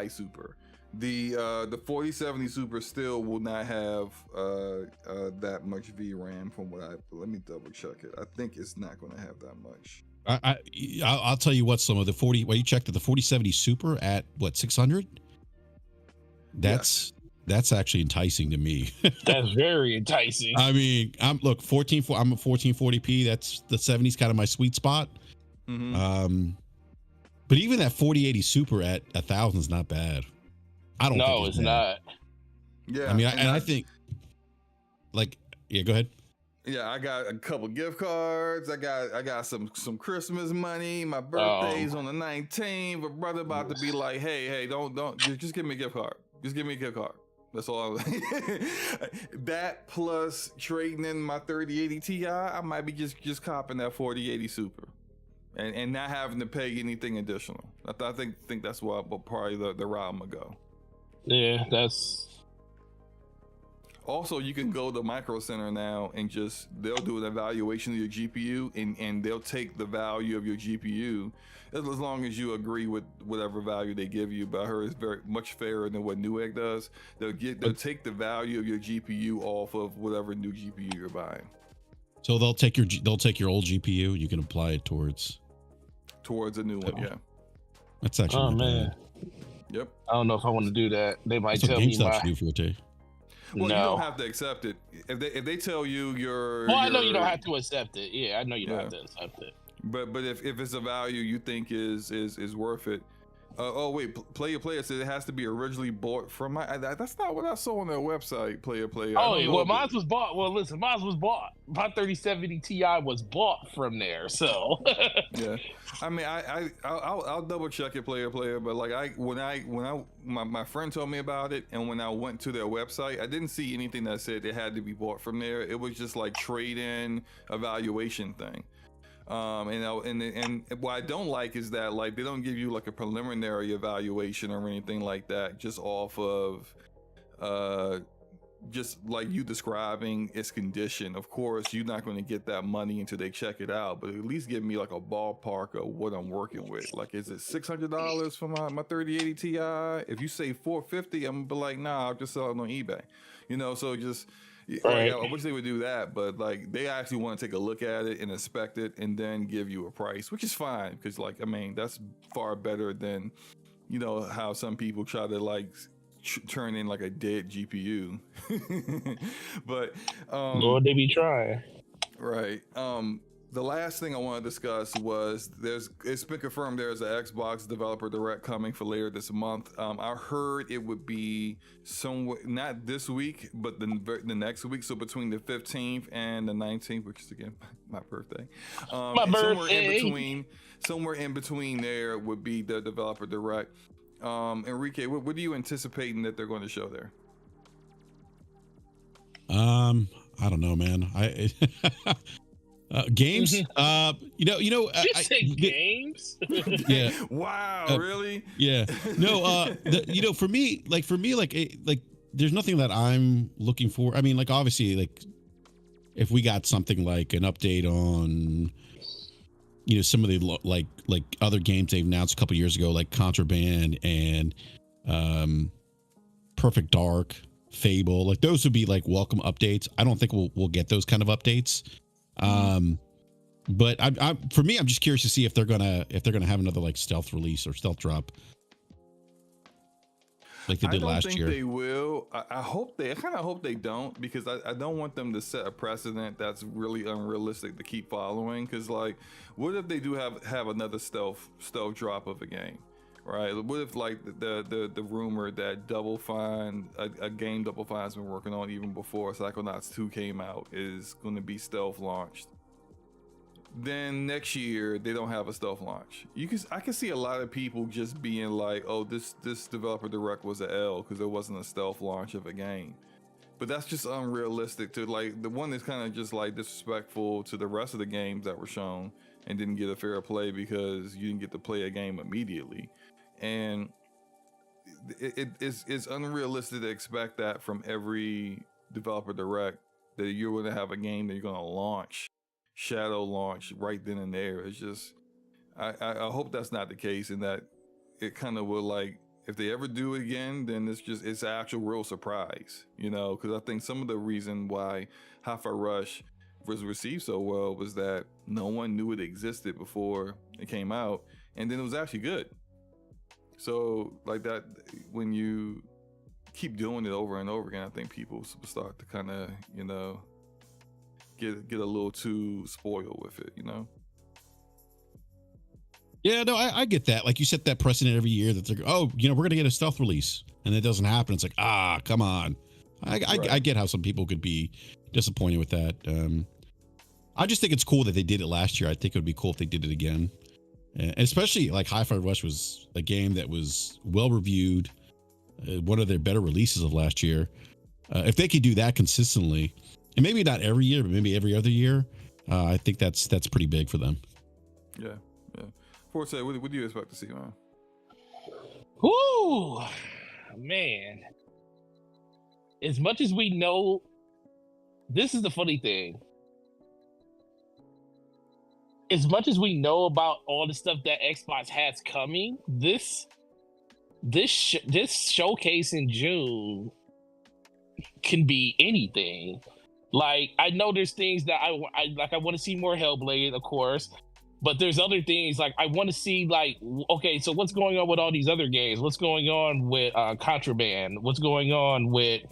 Super. The 4070 Super still will not have that much VRAM from what let me double check it. I think it's not going to have that much. I'll tell you what, some of the 40. Well, you checked the 4070 Super at what 600. That's actually enticing to me. That's very enticing. I mean, I'm a 1440p. That's the 70's kind of my sweet spot. Mm-hmm. But even that 4080 Super at 1,000 is not bad. I don't. No, it's not. Yeah, I mean, I think, like, yeah. Go ahead. Yeah, I got a couple gift cards. I got some Christmas money. My birthday's on the 19th. But brother about to be like, hey, don't just give me a gift card. Just give me a gift card. That's all that plus trading in my 3080 Ti, I might be just copping that 4080 Super. And not having to pay anything additional. I think that's what probably the route I'm gonna go. Yeah, that's. Also, you can go to Micro Center now and they'll do an evaluation of your GPU and they'll take the value of your GPU as long as you agree with whatever value they give you. But I heard it's very much fairer than what Newegg does. They'll take the value of your GPU off of whatever new GPU you're buying. So they'll take your old GPU. You can apply it towards a new one. Yeah, that's actually. Oh man. Yep. I don't know if I want to do that. They might That's tell what me GameStop should do for it. Well, no. You don't have to accept it. If they tell you you're. Well, I know you don't have to accept it. Yeah, I know you don't have to accept it. But if it's a value you think is worth it. Oh wait, Player said it has to be originally bought from that's not what I saw on their website. Player. Oh, yeah, well, mine was bought. Well, listen, mine was bought. My 3070 Ti was bought from there. So. Yeah, I mean, I'll double check it, player. But like my friend told me about it, and when I went to their website, I didn't see anything that said it had to be bought from there. It was just like trade-in evaluation thing. And what I don't like is that like they don't give you like a preliminary evaluation or anything like that, just off of just like you describing its condition. Of course, you're not going to get that money until they check it out, but at least give me like a ballpark of what I'm working with. Like, is it $600 for my 3080 Ti? If you say $450, I'm gonna be like, nah, I'll just sell it on eBay. So just. Right. I wish they would do that, but like they actually want to take a look at it and inspect it and then give you a price, which is fine because like I mean that's far better than how some people try to like turn in like a dead GPU. But Lord, they be trying. Right. The last thing I want to discuss was it's been confirmed there's an Xbox Developer Direct coming for later this month. I heard it would be somewhere, not this week, but the next week. So between the 15th and the 19th, which is again my birthday. My birthday. Somewhere in between there would be the Developer Direct. Enrique, what are you anticipating that they're going to show there? I don't know, man. Games. You say games? Yeah. Wow. Really? Yeah. No. For me, there's nothing that I'm looking for. I mean, like, obviously, like, if we got something like an update on, some of the like other games they've announced a couple years ago, like Contraband and Perfect Dark, Fable, like those would be like welcome updates. I don't think we'll get those kind of updates. But for me, I'm just curious to see if they're gonna have another like stealth release or stealth drop like they did last year. I don't think they will. I kind of hope they don't, because I don't want them to set a precedent that's really unrealistic to keep following. Because like, what if they do have another stealth drop of a game? Right? What if like the rumor that Double Fine, a game Double Fine's been working on even before Psychonauts 2 came out, is going to be stealth launched? then next year they don't have a stealth launch. I can see a lot of people just being like, "Oh, this developer direct was an L because there wasn't a stealth launch of a game." But that's just unrealistic. To like the one that's kind of just like disrespectful to the rest of the games that were shown and didn't get a fair play because you didn't get to play a game immediately, and it's unrealistic to expect that from every developer direct, that you're going to have a game that you're going to launch, shadow launch right then and there. It's just, I hope that's not the case, and that it kind of will, like, if they ever do it again, then it's an actual real surprise, you know, because I think some of the reason why Hi-Fi Rush was received so well was that no one knew it existed before it came out, and then it was actually good. So like that, when you keep doing it over and over again, I think people start to kind of, you know, get a little too spoiled with it, you know? Yeah, no, I get that. Like, you set that precedent every year that they're, oh, you know, we're going to get a stealth release, and it doesn't happen. It's like, come on. I get how some people could be disappointed with that. I just think it's cool that they did it last year. I think it would be cool if they did it again. And especially like Hi-Fi Rush was a game that was well reviewed, one of their better releases of last year. If they could do that consistently, and maybe not every year, but maybe every other year, I think that's pretty big for them. Yeah. Forte, what do you expect to see, man? Whoo, man. As much as we know, this is the funny thing. As much as we know about all the stuff that Xbox has coming, this showcase in June can be anything. Like, I know there's things that I want to see more Hellblade, of course. But there's other things, like, I want to see, like, okay, so what's going on with all these other games? What's going on with Contraband? What's going on with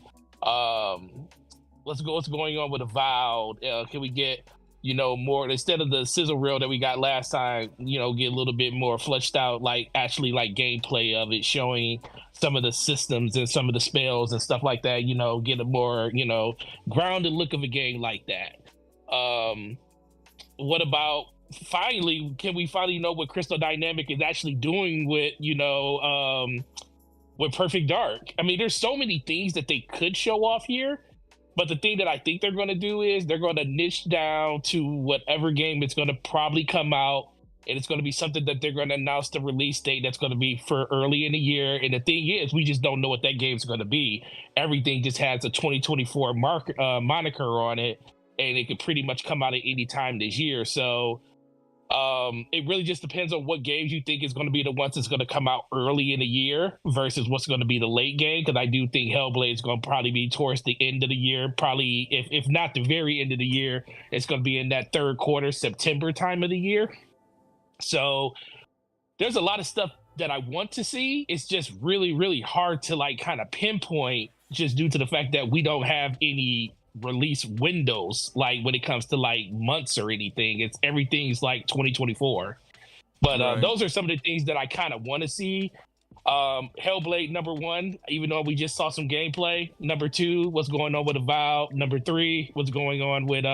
what's going on with Avowed? Can we get, you know, more, instead of the sizzle reel that we got last time, you know, get a little bit more fleshed out, like actually like gameplay of it, showing some of the systems and some of the spells and stuff like that, you know, get a more, you know, grounded look of a game like that. What about, finally, can we finally know what Crystal Dynamic is actually doing with, you know, with Perfect Dark? I mean, there's so many things that they could show off here, but the thing that I think they're going to do is they're going to niche down to whatever game it's going to probably come out, and it's going to be something that they're going to announce the release date that's going to be for early in the year. And the thing is, we just don't know what that game's going to be. Everything just has a 2024 moniker on it, and it could pretty much come out at any time this year. So it really just depends on what games you think is going to be the ones that's going to come out early in the year versus what's going to be the late game. Because I do think Hellblade is going to probably be towards the end of the year. Probably, if not the very end of the year, it's going to be in that third quarter, September time of the year. So there's a lot of stuff that I want to see. It's just really, really hard to like kind of pinpoint, just due to the fact that we don't have any release windows, like when it comes to like months or anything. It's everything's like 2024. But Right. Those are some of the things that I kind of want to see. Hellblade number 1, even though we just saw some gameplay. Number 2, what's going on with Avowed. Number 3, what's going on with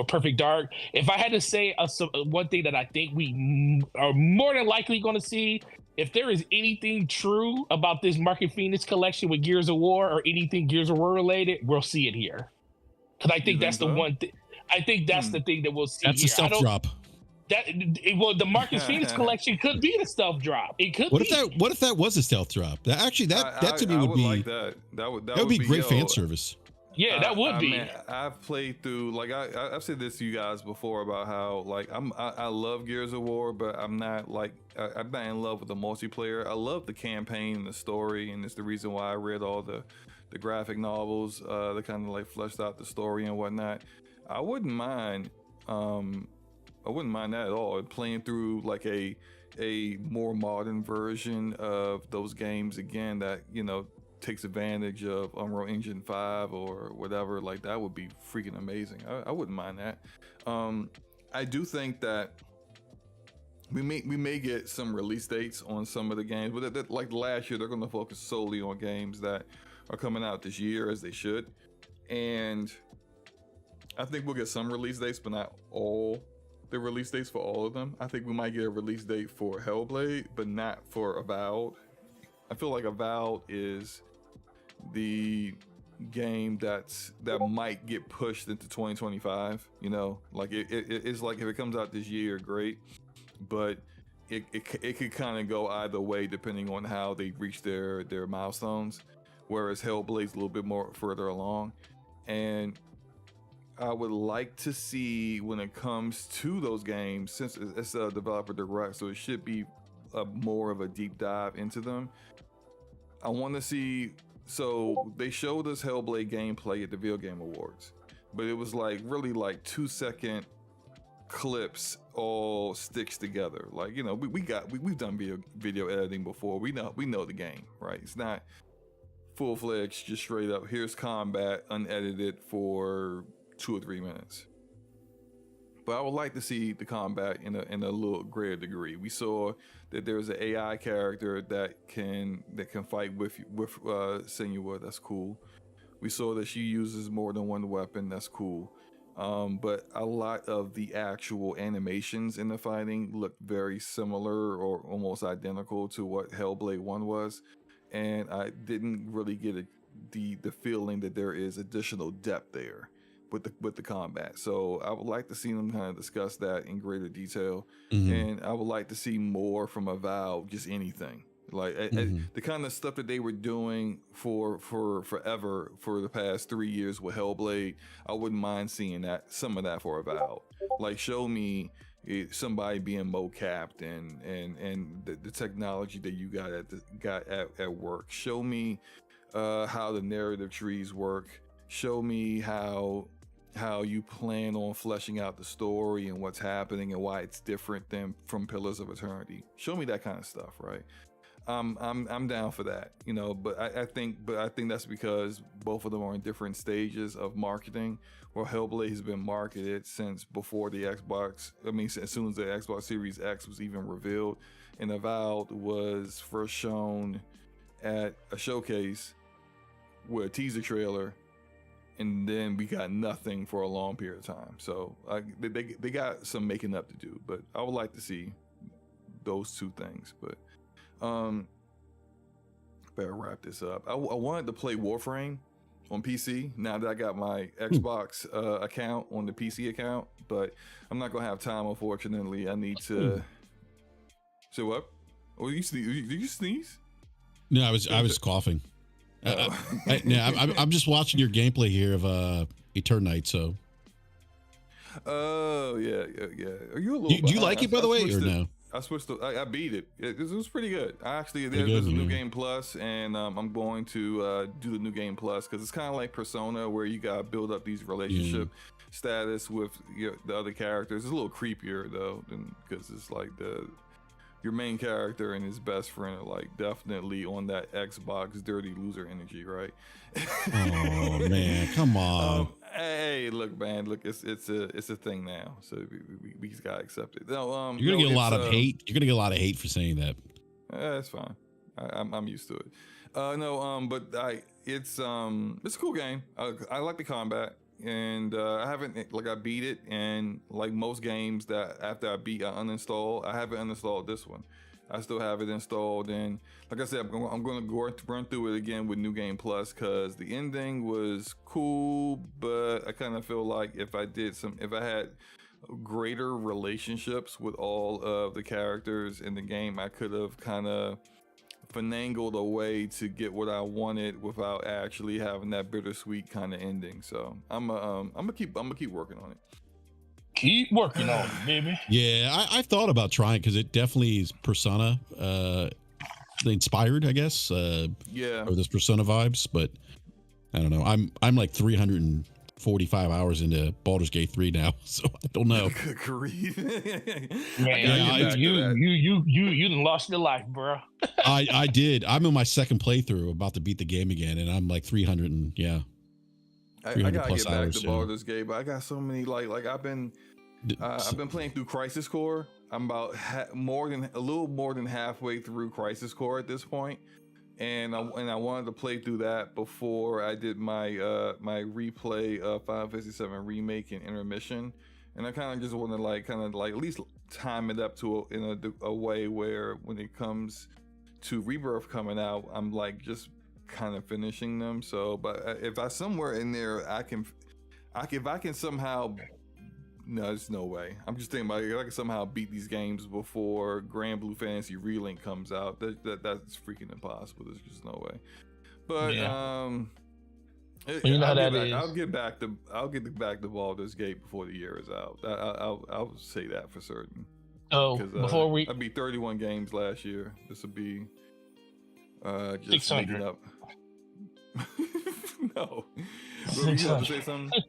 Perfect Dark. If I had to say one thing that I think we are more than likely going to see, if there is anything true about this Market Phoenix collection with Gears of War or anything Gears of War related, we'll see it here. Because I think that's the one thing. I think that's the thing that we'll see. That's here. a stealth drop. The Marcus Phoenix collection could be the stealth drop. It could. What if that was a stealth drop? That to me would be like that. That would be great fan service. Yeah, that would be. Man, I've played through, like, I've said this to you guys before about how, like, I love Gears of War, but I'm not in love with the multiplayer. I love the campaign and the story, and it's the reason why I read all the graphic novels that kind of like fleshed out the story and whatnot. I wouldn't mind that at all. Playing through like a more modern version of those games again that, you know, takes advantage of Unreal Engine 5 or whatever, like that would be freaking amazing. I wouldn't mind that. I do think that we may get some release dates on some of the games, but like last year, they're going to focus solely on games that are coming out this year, as they should. And I think we'll get some release dates, but not all the release dates for all of them. I think we might get a release date for Hellblade, but not for Avowed. I feel like Avowed is the game that might get pushed into 2025. You know, like it's like if it comes out this year, great, but it could kind of go either way depending on how they reach their milestones. Whereas Hellblade's a little bit more further along, and I would like to see when it comes to those games, since it's a developer direct, so it should be more of a deep dive into them. I want to see. So they showed us Hellblade gameplay at the Video Game Awards, but it was like really like 2-second clips all stitched together. Like, you know, we've done video editing before. We know the game, right? It's not full-fledged, just straight up, here's combat unedited for 2 or 3 minutes. But I would like to see the combat in a little greater degree. We saw that there's an AI character that can fight with Senua. That's cool. We saw that she uses more than one weapon. That's cool. But a lot of the actual animations in the fighting look very similar or almost identical to what Hellblade 1 was. And I didn't really get the feeling that there is additional depth there with the combat. So I would like to see them kind of discuss that in greater detail. Mm-hmm. And I would like to see more from Avowed, just anything. Like the kind of stuff that they were doing for forever for the past 3 years with Hellblade, I wouldn't mind seeing some of that for Avowed. Like, show me somebody being mocapped and the technology that you got at work. Show me how the narrative trees work. Show me how you plan on fleshing out the story and what's happening and why it's different than from Pillars of Eternity. Show me that kind of stuff, right? I'm down for that, you know. But I think that's because both of them are in different stages of marketing. Well, Hellblade has been marketed since before the Xbox. I mean, as soon as the Xbox Series X was even revealed, and Avowed was first shown at a showcase with a teaser trailer, and then we got nothing for a long period of time. So they got some making up to do. But I would like to see those two things. But better wrap this up. I wanted to play Warframe on PC now that I got my Xbox account on the PC account, but I'm not gonna have time, unfortunately. I need to. So what? Oh, you sneeze? Did you sneeze? No, I was coughing. I'm just watching your gameplay here of Eternite. So. Oh yeah. Are you a little? Do you like it, by the way, or no? I switched to, I beat it. It was pretty good. There's a new game plus, and I'm going to do the new game plus because it's kind of like Persona, where you got to build up these relationship status with the other characters. It's a little creepier though, because it's like your main character and his best friend are like definitely on that Xbox dirty loser energy, right? Oh man, come on. Hey, look, man, it's a thing now, so we just gotta accept it. No, you're gonna get a lot of hate. You're gonna get a lot of hate for saying that. That's fine. I'm used to it. But it's a cool game. I like the combat, and I beat it, and like most games that after I beat, I uninstall. I haven't uninstalled this one. I still have it installed, and like I said, I'm going to run through it again with New Game Plus because the ending was cool, but I kind of feel like if I had greater relationships with all of the characters in the game, I could have kind of finagled a way to get what I wanted without actually having that bittersweet kind of ending. So I'm gonna keep working on it. Keep working on it, baby. Yeah, I thought about trying because it definitely is Persona inspired, I guess. Or this Persona vibes, but I don't know. I'm like 345 hours into Baldur's Gate 3 now, so I don't know. Man, you done lost your life, bro. I did. I'm in my second playthrough, about to beat the game again, and I'm like 300 and I gotta get back to Baldur's Gate, but I got so many like I've been playing through Crisis Core. I'm about a little more than halfway through Crisis Core at this point, and I wanted to play through that before I did my my replay of Final Fantasy VII Remake and Intermission, and I kind of just want to at least time it up to in a way where when it comes to Rebirth coming out, I'm like just kind of finishing them. So, but if I somewhere in there if I can somehow. No, there's no way. I'm just thinking about it. If I can somehow beat these games before Grand Blue Fantasy Relink comes out, that's freaking impossible. There's just no way. But you know I'll get back to Baldur's Gate before the year is out. I'll say that for certain. Oh, before I beat 31 games last year. This will be just 600. making up. No, you want to say something?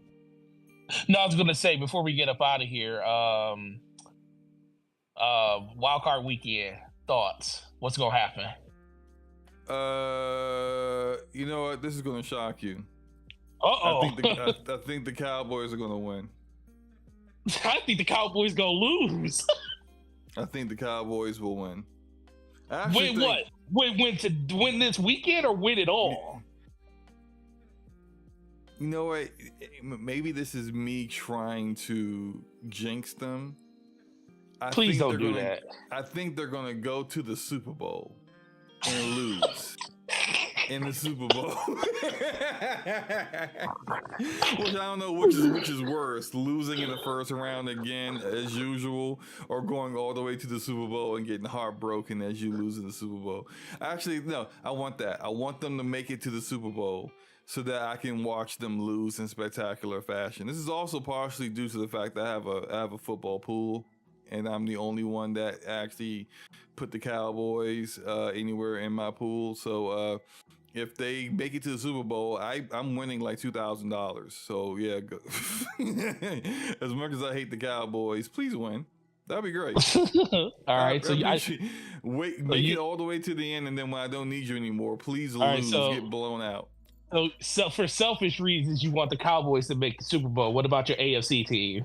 No, I was gonna say before we get up out of here, wildcard weekend thoughts. What's gonna happen? You know what? This is gonna shock you. Uh-oh. I think the Cowboys are gonna win. I think the Cowboys gonna lose. I think the Cowboys will win. Win what? Win this weekend or win it all? You know what? Maybe this is me trying to jinx them. Please don't do that. I think they're gonna go to the Super Bowl and lose in the Super Bowl. Which I don't know which is worse, losing in the first round again as usual, or going all the way to the Super Bowl and getting heartbroken as you lose in the Super Bowl. Actually, no, I want that. I want them to make it to the Super Bowl so that I can watch them lose in spectacular fashion. This is also partially due to the fact that I have a football pool, and I'm the only one that actually put the Cowboys anywhere in my pool. So if they make it to the Super Bowl, I'm winning like $2,000. So yeah, go. As much as I hate the Cowboys, please win. That'd be great. All right, so make it all the way to the end, and then when I don't need you anymore, please lose, get blown out. So for selfish reasons, you want the Cowboys to make the Super Bowl. What about your AFC team?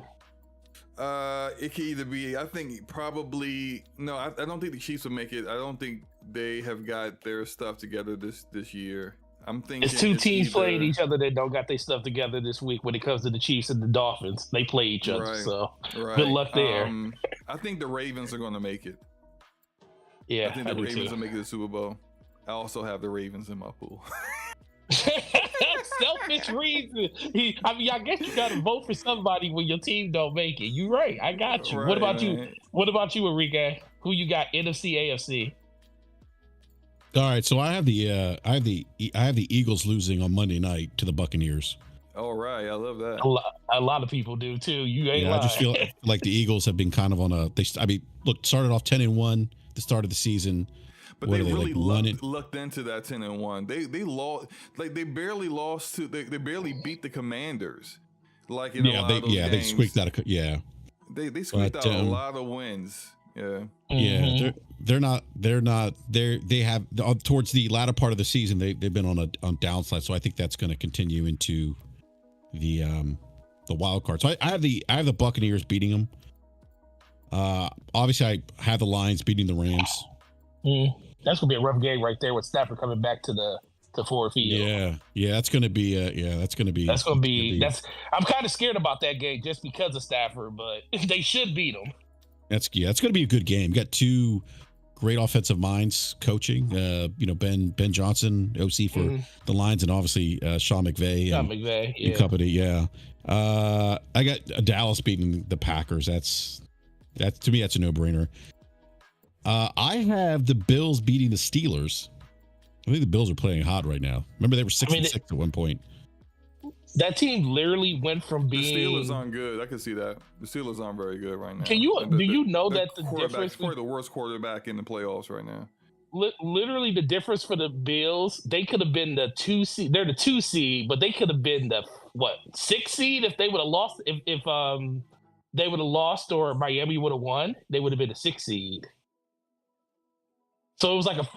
It could either be, I think probably, no, I don't think the Chiefs will make it. I don't think they have got their stuff together this year. I'm thinking it's two teams playing each other that don't got their stuff together this week when it comes to the Chiefs and the Dolphins. They play each other, so good luck there. I think the Ravens are going to make it. Yeah, I think the Ravens will make it to the Super Bowl. I also have the Ravens in my pool. Selfish reason. I guess you got to vote for somebody when your team don't make it. You're right. I got you. Right, what about you? What about you, Enrique? Who you got? NFC, AFC. All right, so I have the Eagles losing on Monday night to the Buccaneers. All right, I love that. A lot of people do too. You ain't lying. I just feel like the Eagles have been kind of on a. Look, started off 10-1 the start of the season. But they really lucked into that 10-1. They lost, like they barely lost to. They barely beat the Commanders. Like in a lot of those games. They squeaked out. They squeaked out a lot of wins. Yeah. Yeah, they have towards the latter part of the season they've been on downside, so I think that's going to continue into the wild card. So I have the Buccaneers beating them. Obviously I have the Lions beating the Rams. That's gonna be a rough game right there with Stafford coming back to Ford Field. Yeah, that's gonna be I'm kind of scared about that game just because of Stafford, but they should beat them. It's gonna be a good game. Got two great offensive minds coaching. Ben Johnson, OC for the Lions, and obviously Sean McVay and company. Yeah, I got Dallas beating the Packers. That's to me that's a no-brainer. I have the Bills beating the Steelers. I think the Bills are playing hot right now. Remember they were 6-6 at one point. That team literally went from being. The Steelers aren't good. I can see that. The Steelers aren't very good right now. Do you know that the difference? Probably the worst quarterback in the playoffs right now. Literally, the difference for the Bills, they could have been the 2 seed. They're the 2 seed, but they could have been the 6 seed if they would have lost. If they would have lost or Miami would have won, they would have been the 6 seed. So it was like a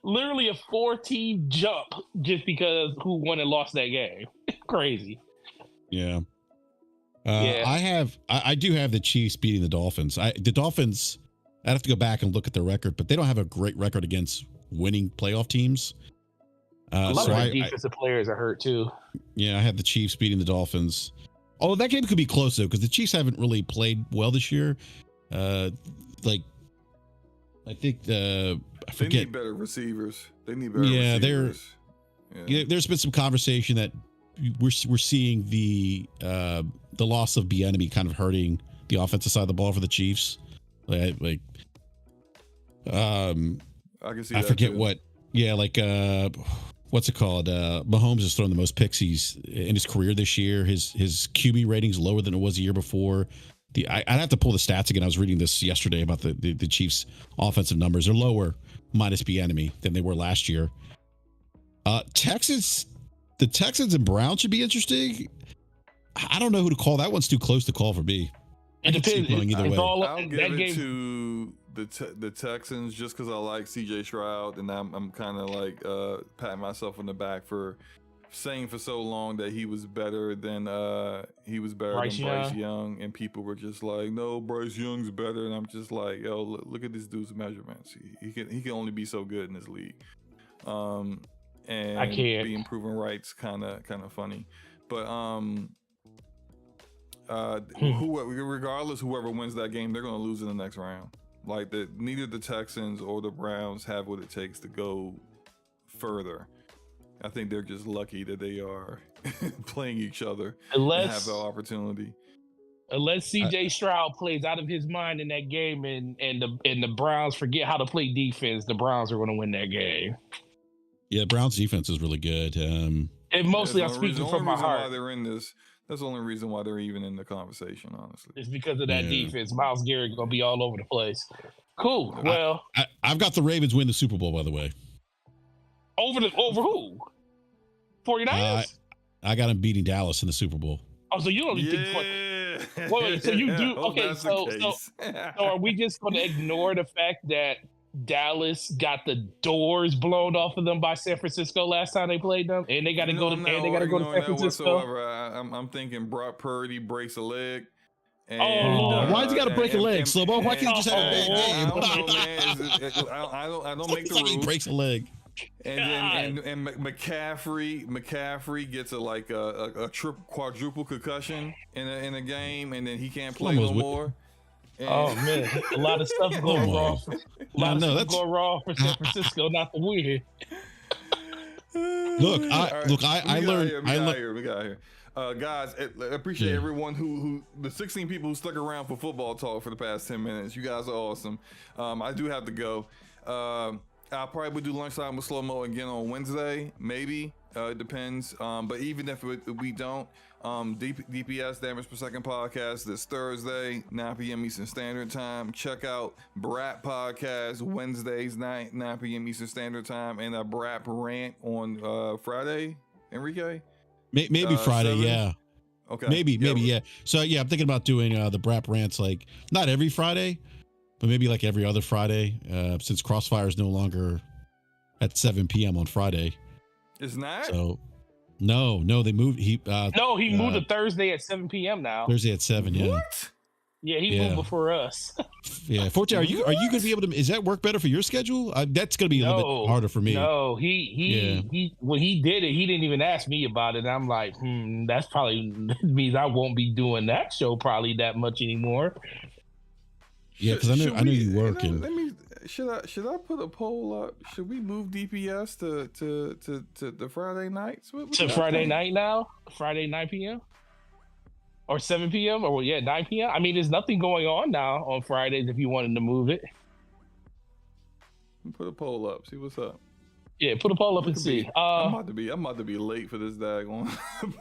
literally a 4-team jump just because who won and lost that game. Crazy. Yeah. I do have the Chiefs beating the Dolphins. The Dolphins, I'd have to go back and look at their record, but they don't have a great record against winning playoff teams. A lot of the defensive players are hurt too. Yeah, I had the Chiefs beating the Dolphins. Oh, that game could be close though, because the Chiefs haven't really played well this year. Like, I think I forget. They need better receivers. They need better receivers. Yeah, there's been some conversation that we're seeing the loss of Bieniemy kind of hurting the offensive side of the ball for the Chiefs. I can see. I forget too. What. Yeah, like what's it called? Mahomes has thrown the most picks in his career this year. His QB rating's lower than it was a year before. I'd have to pull the stats again. I was reading this yesterday about the Chiefs' offensive numbers. They're lower minus Bieniemy than they were last year. The Texans and Browns should be interesting. I don't know who to call. That one's too close to call for me. It depends. Either way. I'll give it to the Texans just because I like CJ Stroud, and I'm kind of like patting myself on the back for saying for so long that he was better than Bryce Young, and people were just like, no, Bryce Young's better, and I'm just like, yo, look at this dude's measurements. He can only be so good in this league. And I can't. Being proven right's kind of funny, but regardless, whoever wins that game, they're going to lose in the next round. Like neither the Texans or the Browns have what it takes to go further. I think they're just lucky that they are playing each other and have the opportunity. Unless CJ Stroud plays out of his mind in that game, and the Browns forget how to play defense, the Browns are going to win that game. Yeah, Browns defense is really good. And mostly, I'm speaking from my heart. Why they're in this. That's the only reason why they're even in the conversation, honestly. It's because of that defense. Myles Garrett gonna be all over the place. Cool. Well, I've got the Ravens win the Super Bowl, by the way. Over who? 49ers? I got them beating Dallas in the Super Bowl. Oh, so you don't think? Wait, so you do? Okay, so are we just gonna ignore the fact that Dallas got the doors blown off of them by San Francisco last time they played them, and they got to go to San Francisco? I'm thinking Brock Purdy breaks a leg. And, why's he got to break a leg, SloMo? Why can't he just have a bad game? I don't make the rules. He breaks a leg. And McCaffrey gets a quadruple concussion in a game, and then he can't play no more. Oh man, a lot of stuff going wrong. Going wrong for San Francisco, not the win. I learned. We got here. Guys, I appreciate everyone who the 16 people who stuck around for football talk for the past 10 minutes. You guys are awesome. I do have to go. I'll probably do lunchtime with SloMo again on Wednesday, maybe. It depends. But even if we don't, DPS Damage Per Second podcast this Thursday, 9 p.m. Eastern Standard Time. Check out Brat podcast Wednesdays night, 9 p.m. Eastern Standard Time, and a Brat rant on Friday. Enrique, maybe Friday, 7? Yeah. Okay. Maybe, yeah. So yeah, I'm thinking about doing the Brat rants like not every Friday, but maybe like every other Friday. Since Crossfire is no longer at 7 p.m. on Friday. It's not. So. No, they moved. He moved to Thursday at 7 p.m. now. Thursday at 7. Yeah. What? Yeah, he moved before us. Yeah, Forte, are you going to be able to? Is that work better for your schedule? That's going to be a little bit harder for me. No, he when he did it, he didn't even ask me about it. I'm like, that's probably means I won't be doing that show probably that much anymore. Yeah, because I know you work. Should I put a poll up? Should we move DPS to the Friday nights? To Friday night now? Friday 9 p.m. or 7 p.m. or 9 p.m. I mean, there's nothing going on now on Fridays if you wanted to move it. Put a poll up. See what's up. Yeah, put a poll up and see. I'm about to be late for this daggone.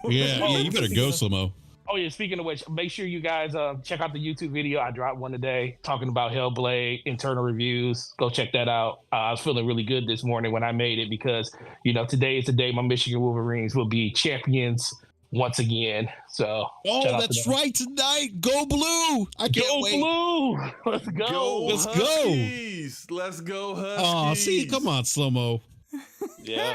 Yeah, you better go, SloMo. Oh yeah, speaking of which, make sure you guys check out the YouTube video. I dropped one today talking about Hellblade internal reviews. Go check that out. I was feeling really good this morning when I made it because today is the day my Michigan Wolverines will be champions once again. So that's right, tonight. Go Blue! I can't wait. Go Blue! Let's go. Let's Huskies. Let's go Huskies. Oh, see, come on, SloMo. Yeah.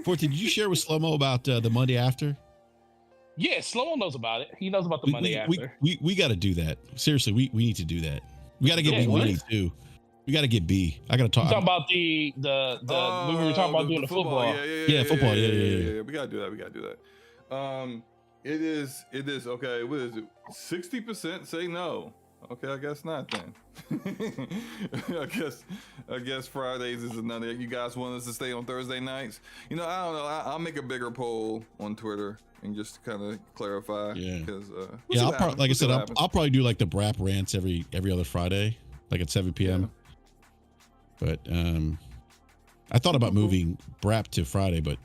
Forte, did you share with SloMo about the Monday after? Yeah, SloMo knows about it. He knows about the Monday after. We got to do that. Seriously, we need to do that. We got to get Yeah, B money too. We got to get B. I got to talk. You talking about the movie we were talking about doing the football. Yeah, football. Yeah. We gotta do that. We gotta do that. It is okay. What is it? 60% say no. Okay, I guess not then. I guess Fridays is another. You guys want us to stay on Thursday nights? You know, I don't know. I'll make a bigger poll on Twitter and just kind of clarify. Yeah. Because I'll probably do like the Brap rants every other Friday, like at 7 p.m. Yeah. But I thought about moving Brap to Friday, but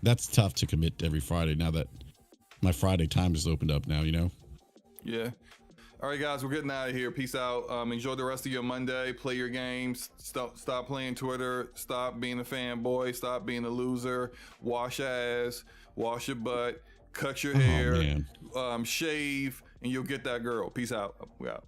that's tough to commit every Friday now that my Friday time is opened up now, you know? Yeah. All right, guys, we're getting out of here. Peace out. Enjoy the rest of your Monday. Play your games. Stop playing Twitter. Stop being a fanboy. Stop being a loser. Wash ass. Wash your butt. Cut your hair. Shave, and you'll get that girl. Peace out. We out.